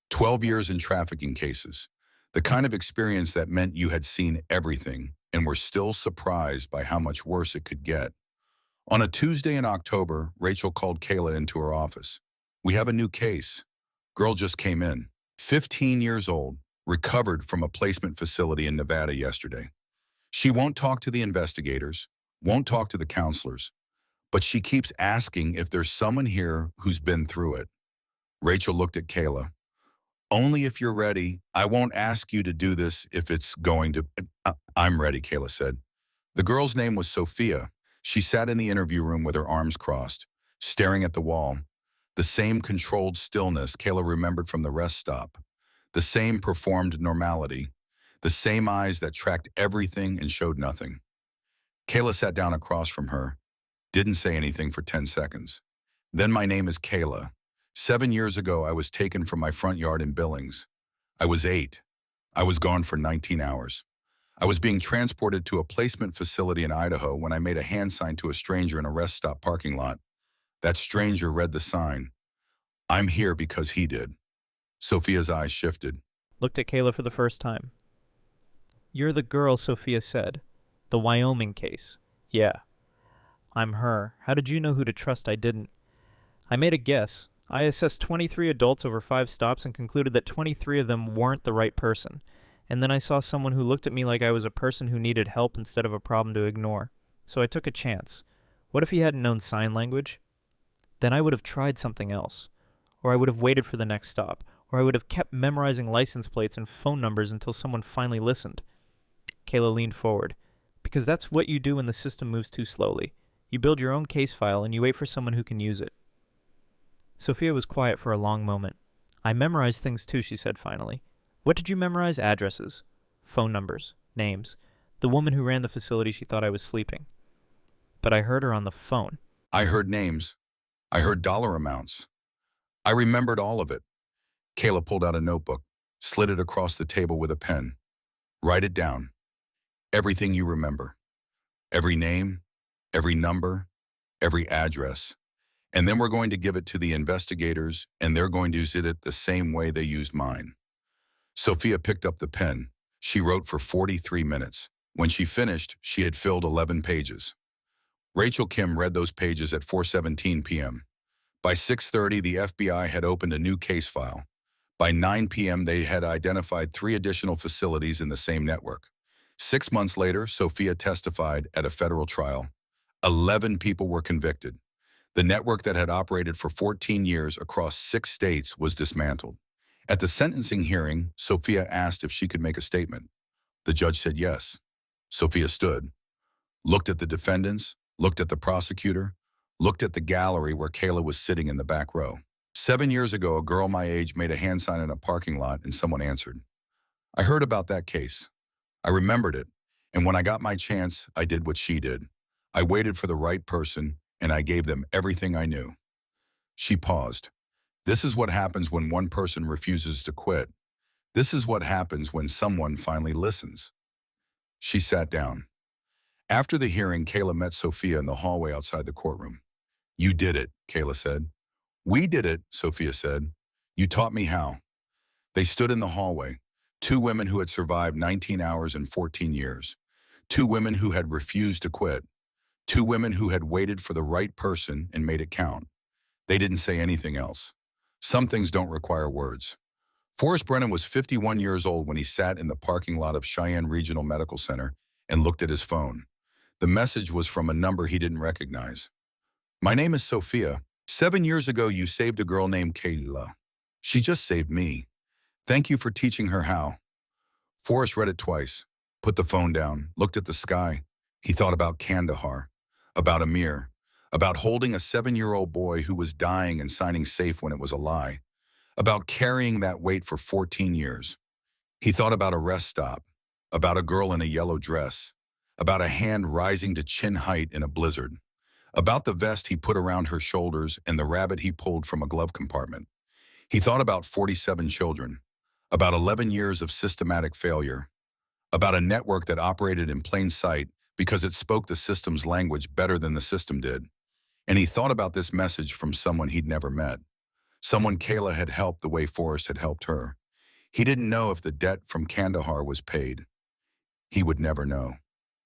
12 years in trafficking cases, the kind of experience that meant you had seen everything and were still surprised by how much worse it could get. On a Tuesday in October, Rachel called Kayla into her office. We have a new case. Girl just came in, 15 years old, recovered from a placement facility in Nevada yesterday. She won't talk to the investigators, won't talk to the counselors, but she keeps asking if there's someone here who's been through it. Rachel looked at Kayla. Only if you're ready. I won't ask you to do this if it's going to... I'm ready, Kayla said. The girl's name was Sophia. She sat in the interview room with her arms crossed, staring at the wall. The same controlled stillness Kayla remembered from the rest stop. The same performed normality. The same eyes that tracked everything and showed nothing. Kayla sat down across from her, didn't say anything for 10 seconds. Then my name is Kayla. 7 years ago, I was taken from my front yard in Billings. I was 8. I was gone for 19 hours. I was being transported to a placement facility in Idaho when I made a hand sign to a stranger in a rest stop parking lot. That stranger read the sign. I'm here because he did. Sophia's eyes shifted. Looked at Kayla for the first time. You're the girl, Sophia said. The Wyoming case. Yeah. I'm her. How did you know who to trust? I didn't. I made a guess. I assessed 23 adults over 5 stops and concluded that 23 of them weren't the right person. And then I saw someone who looked at me like I was a person who needed help instead of a problem to ignore. So I took a chance. What if he hadn't known sign language? Then I would have tried something else. Or I would have waited for the next stop. Or I would have kept memorizing license plates and phone numbers until someone finally listened. Kayla leaned forward. Because that's what you do when the system moves too slowly. You build your own case file and you wait for someone who can use it. Sophia was quiet for a long moment. I memorized things too, she said finally. What did you memorize? Addresses, phone numbers, names. The woman who ran the facility, she thought I was sleeping. But I heard her on the phone. I heard names. I heard dollar amounts. I remembered all of it. Kayla pulled out a notebook, slid it across the table with a pen. Write it down. Everything you remember. Every name, every number, every address. And then we're going to give it to the investigators, and they're going to use it the same way they used mine. Sophia picked up the pen. She wrote for 43 minutes. When she finished, she had filled 11 pages. Rachel Kim read those pages at 4:17 p.m. By 6:30, the FBI had opened a new case file. By 9 p.m., they had identified 3 additional facilities in the same network. 6 months later, Sophia testified at a federal trial. 11 people were convicted. The network that had operated for 14 years across 6 states was dismantled. At the sentencing hearing, Sophia asked if she could make a statement. The judge said yes. Sophia stood, looked at the defendants, looked at the prosecutor, looked at the gallery where Kayla was sitting in the back row. 7 years ago, a girl my age made a hand sign in a parking lot and someone answered. I heard about that case. I remembered it. And when I got my chance, I did what she did. I waited for the right person, and I gave them everything I knew. She paused. This is what happens when one person refuses to quit. This is what happens when someone finally listens. She sat down. After the hearing, Kayla met Sophia in the hallway outside the courtroom. You did it, Kayla said. We did it, Sophia said. You taught me how. They stood in the hallway, two women who had survived 19 hours and 14 years, two women who had refused to quit, two women who had waited for the right person and made it count. They didn't say anything else. Some things don't require words. Forrest Brennan was 51 years old when he sat in the parking lot of Cheyenne Regional Medical Center and looked at his phone. The message was from a number he didn't recognize. My name is Sophia. 7 years ago, you saved a girl named Kayla. She just saved me. Thank you for teaching her how. Forrest read it twice, put the phone down, looked at the sky. He thought about Kandahar, about Amir, about holding a 7-year-old boy who was dying and signing safe when it was a lie, about carrying that weight for 14 years. He thought about a rest stop, about a girl in a yellow dress, about a hand rising to chin height in a blizzard, about the vest he put around her shoulders and the rabbit he pulled from a glove compartment. He thought about 47 children, about 11 years of systematic failure, about a network that operated in plain sight because it spoke the system's language better than the system did. And he thought about this message from someone he'd never met, someone Kayla had helped the way Forrest had helped her. He didn't know if the debt from Kandahar was paid. He would never know.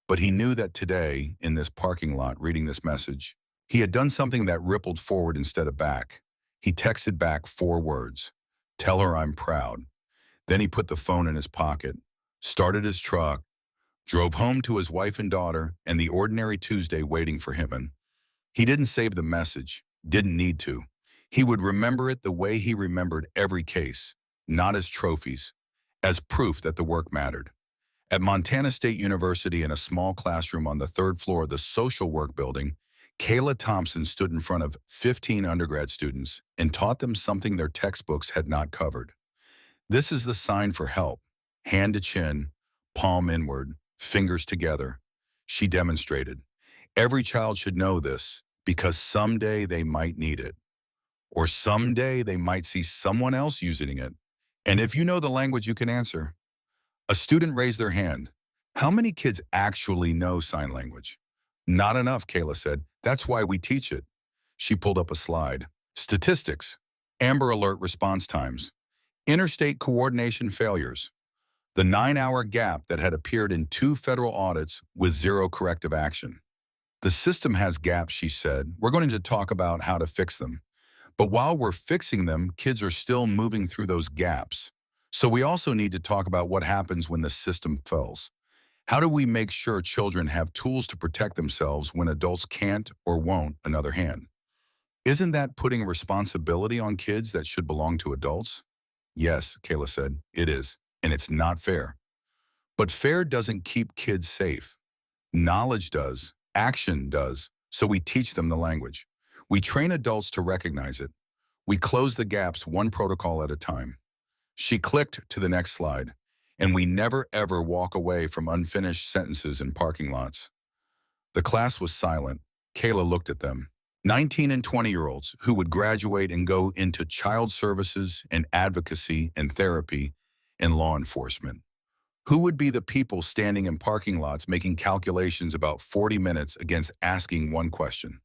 But he knew that today, in this parking lot reading this message, he had done something that rippled forward instead of back. He texted back 4 words. Tell her I'm proud. Then he put the phone in his pocket, started his truck, drove home to his wife and daughter and the ordinary Tuesday waiting for him. And he didn't save the message, didn't need to. He would remember it the way he remembered every case, not as trophies, as proof that the work mattered. At Montana State University, in a small classroom on the 3rd floor of the social work building, Kayla Thompson stood in front of 15 undergrad students and taught them something their textbooks had not covered. This is the sign for help. Hand to chin, palm inward, fingers together. She demonstrated. Every child should know this because someday they might need it. Or someday they might see someone else using it. And if you know the language, you can answer. A student raised their hand. How many kids actually know sign language? Not enough, Kayla said. That's why we teach it. She pulled up a slide. Statistics. Amber Alert response times. Interstate coordination failures. The 9-hour gap that had appeared in 2 federal audits with 0 corrective action. The system has gaps, she said. We're going to talk about how to fix them. But while we're fixing them, kids are still moving through those gaps. So we also need to talk about what happens when the system fails. How do we make sure children have tools to protect themselves when adults can't or won't another hand? Isn't that putting responsibility on kids that should belong to adults? Yes, Kayla said, it is, and it's not fair. But fair doesn't keep kids safe. Knowledge does, action does, so we teach them the language. We train adults to recognize it. We close the gaps one protocol at a time. She clicked to the next slide, and we never ever walk away from unfinished sentences in parking lots. The class was silent. Kayla looked at them. 19 and 20-year-olds who would graduate and go into child services and advocacy and therapy and law enforcement. Who would be the people standing in parking lots making calculations about 40 minutes against asking one question?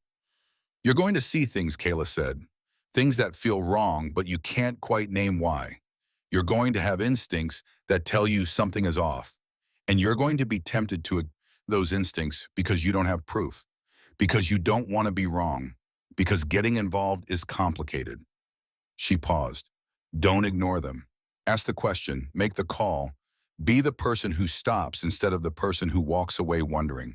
You're going to see things, Kayla said. Things that feel wrong, but you can't quite name why. You're going to have instincts that tell you something is off. And you're going to be tempted to those instincts because you don't have proof. Because you don't want to be wrong. Because getting involved is complicated. She paused. Don't ignore them. Ask the question, make the call. Be the person who stops instead of the person who walks away wondering.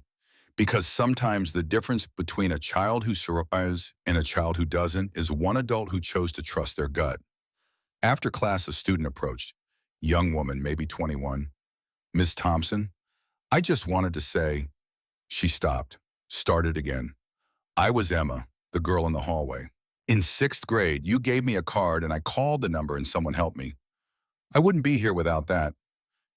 Because sometimes the difference between a child who survives and a child who doesn't is one adult who chose to trust their gut. After class, a student approached. Young woman, maybe 21. Miss Thompson, I just wanted to say. She stopped, started again. I was Emma, the girl in the hallway. In 6th grade, you gave me a card and I called the number and someone helped me. I wouldn't be here without that.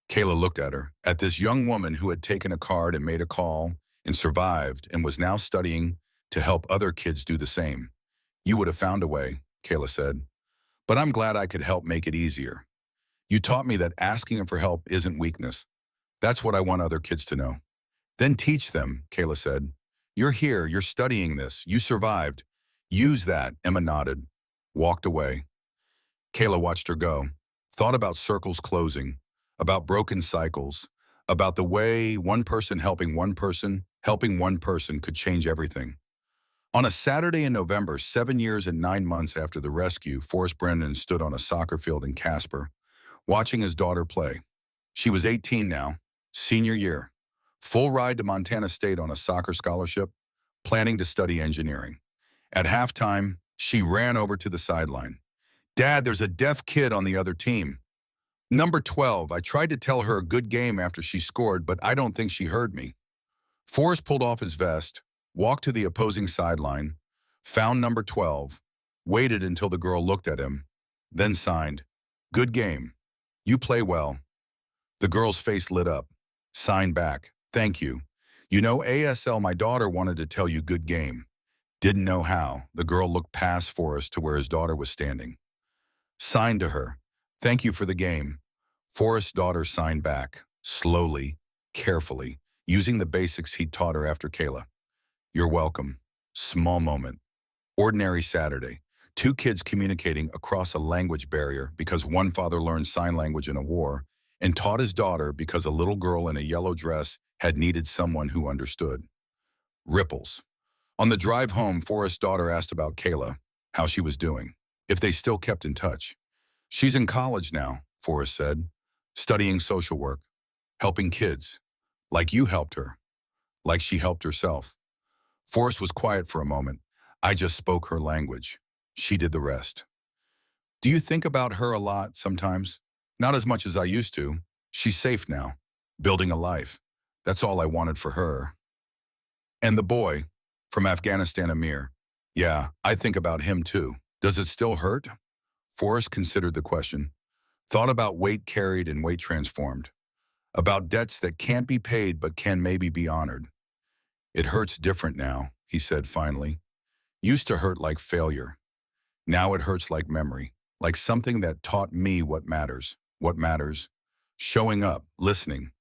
Kayla looked at her, at this young woman who had taken a card and made a call and survived and was now studying to help other kids do the same. You would have found a way, Kayla said, but I'm glad I could help make it easier. You taught me that asking for help isn't weakness. That's what I want other kids to know. Then teach them, Kayla said. You're here, you're studying this, you survived. Use that, Emma nodded, walked away. Kayla watched her go, thought about circles closing, about broken cycles, about the way one person helping one person could change everything. On a Saturday in November, 7 years and 9 months after the rescue, Forrest Brennan stood on a soccer field in Casper, watching his daughter play. She was 18 now, senior year, full ride to Montana State on a soccer scholarship, planning to study engineering. At halftime, she ran over to the sideline. Dad, there's a deaf kid on the other team. Number 12, I tried to tell her a good game after she scored, but I don't think she heard me. Forrest pulled off his vest, walked to the opposing sideline, found number 12, waited until the girl looked at him, then signed, "Good game. You play well." The girl's face lit up, signed back, "Thank you. You know, ASL, my daughter wanted to tell you good game." Didn't know how. The girl looked past Forrest to where his daughter was standing. Signed to her, "Thank you for the game." Forrest's daughter signed back, slowly, carefully, using the basics he'd taught her after Kayla. "You're welcome." Small moment. Ordinary Saturday. Two kids communicating across a language barrier because one father learned sign language in a war and taught his daughter because a little girl in a yellow dress had needed someone who understood. Ripples. On the drive home, Forrest's daughter asked about Kayla, how she was doing, if they still kept in touch. "She's in college now," Forrest said, "studying social work, helping kids, like you helped her, like she helped herself." Forrest was quiet for a moment. "I just spoke her language. She did the rest." "Do you think about her a lot sometimes?" "Not as much as I used to. She's safe now, building a life. That's all I wanted for her." "And the boy from Afghanistan, Amir. Yeah, I think about him too. Does it still hurt?" Forrest considered the question, thought about weight carried and weight transformed, about debts that can't be paid but can maybe be honored. "It hurts different now," he said finally. "Used to hurt like failure. Now it hurts like memory, like something that taught me what matters. What matters? Showing up, listening,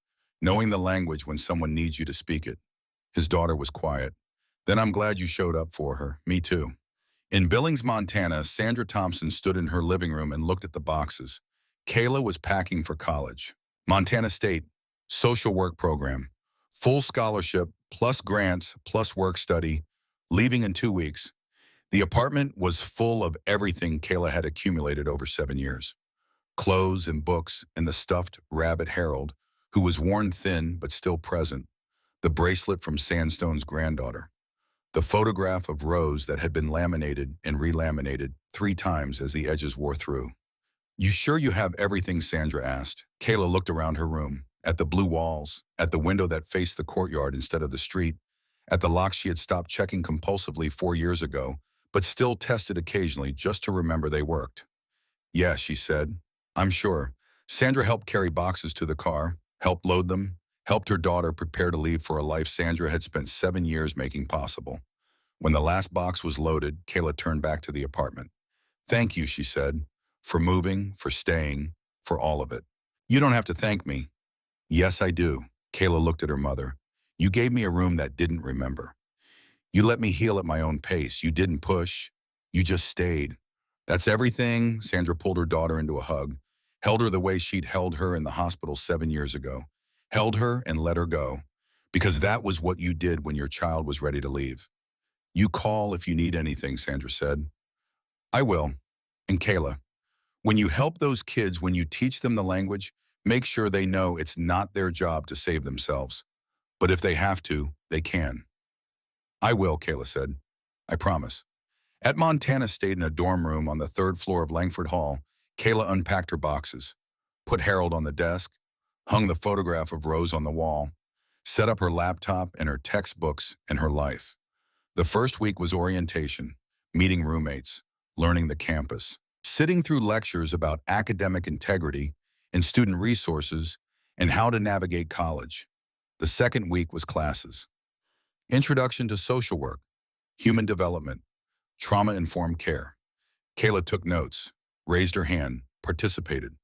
knowing the language when someone needs you to speak it." His daughter was quiet. "Then I'm glad you showed up for her. Me too." In Billings, Montana, Sandra Thompson stood in her living room and looked at the boxes. Kayla was packing for college. Montana State, social work program, full scholarship, plus grants, plus work study, leaving in 2 weeks. The apartment was full of everything Kayla had accumulated over 7 years. Clothes and books and the stuffed rabbit Harold, who was worn thin but still present. The bracelet from Sandstone's granddaughter. The photograph of Rose that had been laminated and relaminated 3 times as the edges wore through. "You sure you have everything?" Sandra asked. Kayla looked around her room, at the blue walls, at the window that faced the courtyard instead of the street, at the locks she had stopped checking compulsively 4 years ago, but still tested occasionally just to remember they worked. "Yeah," she said. "I'm sure." Sandra helped carry boxes to the car, helped load them, helped her daughter prepare to leave for a life Sandra had spent 7 years making possible. When the last box was loaded, Kayla turned back to the apartment. "Thank you," she said, "for moving, for staying, for all of it." "You don't have to thank me." "Yes, I do." Kayla looked at her mother. "You gave me a room that didn't remember. You let me heal at my own pace. You didn't push. You just stayed." "That's everything." Sandra pulled her daughter into a hug, held her the way she'd held her in the hospital 7 years ago, held her and let her go, because that was what you did when your child was ready to leave. "You call if you need anything," Sandra said. "I will." And Kayla, when you help those kids, when you teach them the language, make sure they know it's not their job to save themselves. But if they have to, they can. "I will," Kayla said. "I promise." At Montana State, in a dorm room on the 3rd floor of Langford Hall, Kayla unpacked her boxes, put Harold on the desk, hung the photograph of Rose on the wall, set up her laptop and her textbooks and her life. The first week was orientation, meeting roommates, learning the campus, sitting through lectures about academic integrity and student resources, and how to navigate college. The second week was classes. Introduction to social work, human development, trauma-informed care. Kayla took notes, raised her hand, participated.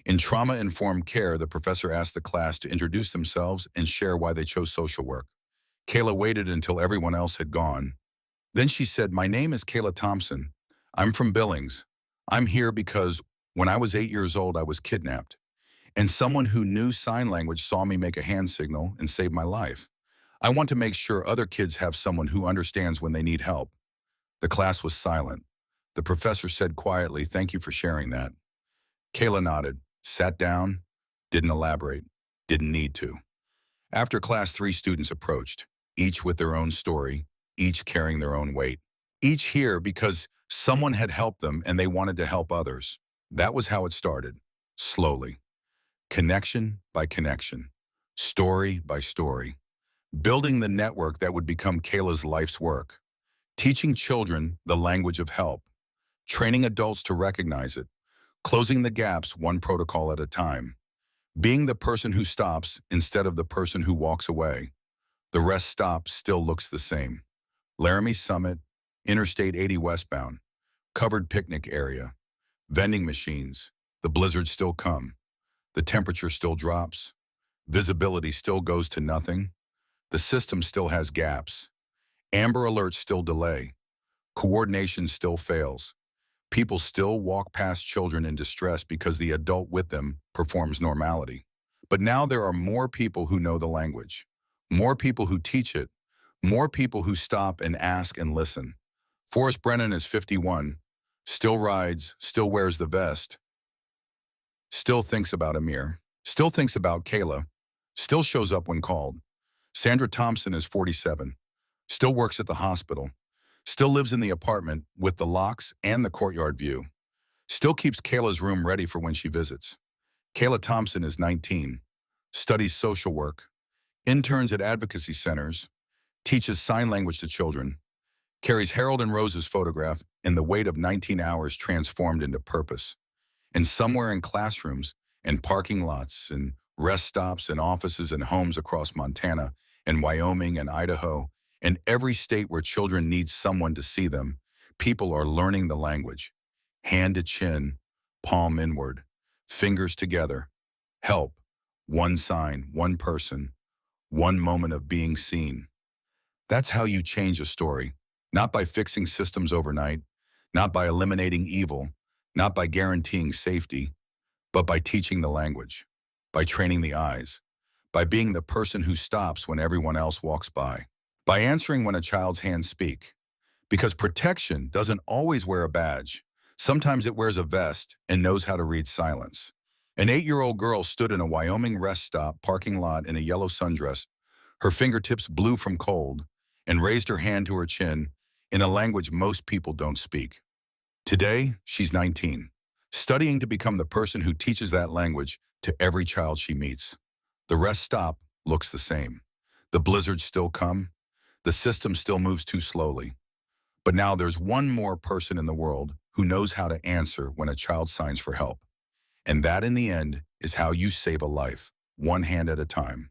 In trauma-informed care, the professor asked the class to introduce themselves and share why they chose social work. Kayla waited until everyone else had gone. Then she said, "My name is Kayla Thompson. I'm from Billings. I'm here because when I was 8 years old, I was kidnapped. And someone who knew sign language saw me make a hand signal and saved my life. I want to make sure other kids have someone who understands when they need help." The class was silent. The professor said quietly, "Thank you for sharing that." Kayla nodded, sat down, didn't elaborate, didn't need to. After class, 3 students approached, each with their own story, each carrying their own weight. Each here because someone had helped them and they wanted to help others. That was how it started, slowly. Connection by connection, story by story, building the network that would become Kayla's life's work, teaching children the language of help, training adults to recognize it, closing the gaps one protocol at a time, being the person who stops instead of the person who walks away. The rest stop still looks the same. Laramie Summit, Interstate 80 westbound, covered picnic area, vending machines, the blizzards still come. The temperature still drops. Visibility still goes to nothing. The system still has gaps. Amber alerts still delay. Coordination still fails. People still walk past children in distress because the adult with them performs normality. But now there are more people who know the language, more people who teach it, more people who stop and ask and listen. Forrest Brennan is 51, still rides, still wears the vest, still thinks about Amir, still thinks about Kayla, still shows up when called. Sandra Thompson is 47, still works at the hospital, still lives in the apartment with the locks and the courtyard view, still keeps Kayla's room ready for when she visits. Kayla Thompson is 19, studies social work, interns at advocacy centers, teaches sign language to children, carries Harold and Rose's photograph in the weight of 19 hours transformed into purpose. And somewhere in classrooms and parking lots and rest stops and offices and homes across Montana and Wyoming and Idaho and every state where children need someone to see them, people are learning the language. Hand to chin, palm inward, fingers together. Help, one sign, one person, one moment of being seen. That's how you change a story, not by fixing systems overnight, not by eliminating evil, not by guaranteeing safety, but by teaching the language, by training the eyes, by being the person who stops when everyone else walks by answering when a child's hands speak. Because protection doesn't always wear a badge. Sometimes it wears a vest and knows how to read silence. An 8-year-old girl stood in a Wyoming rest stop parking lot in a yellow sundress, her fingertips blue from cold, and raised her hand to her chin in a language most people don't speak. Today, she's 19, studying to become the person who teaches that language to every child she meets. The rest stop looks the same. The blizzards still come. The system still moves too slowly. But now there's one more person in the world who knows how to answer when a child signs for help. And that, in the end, is how you save a life, one hand at a time.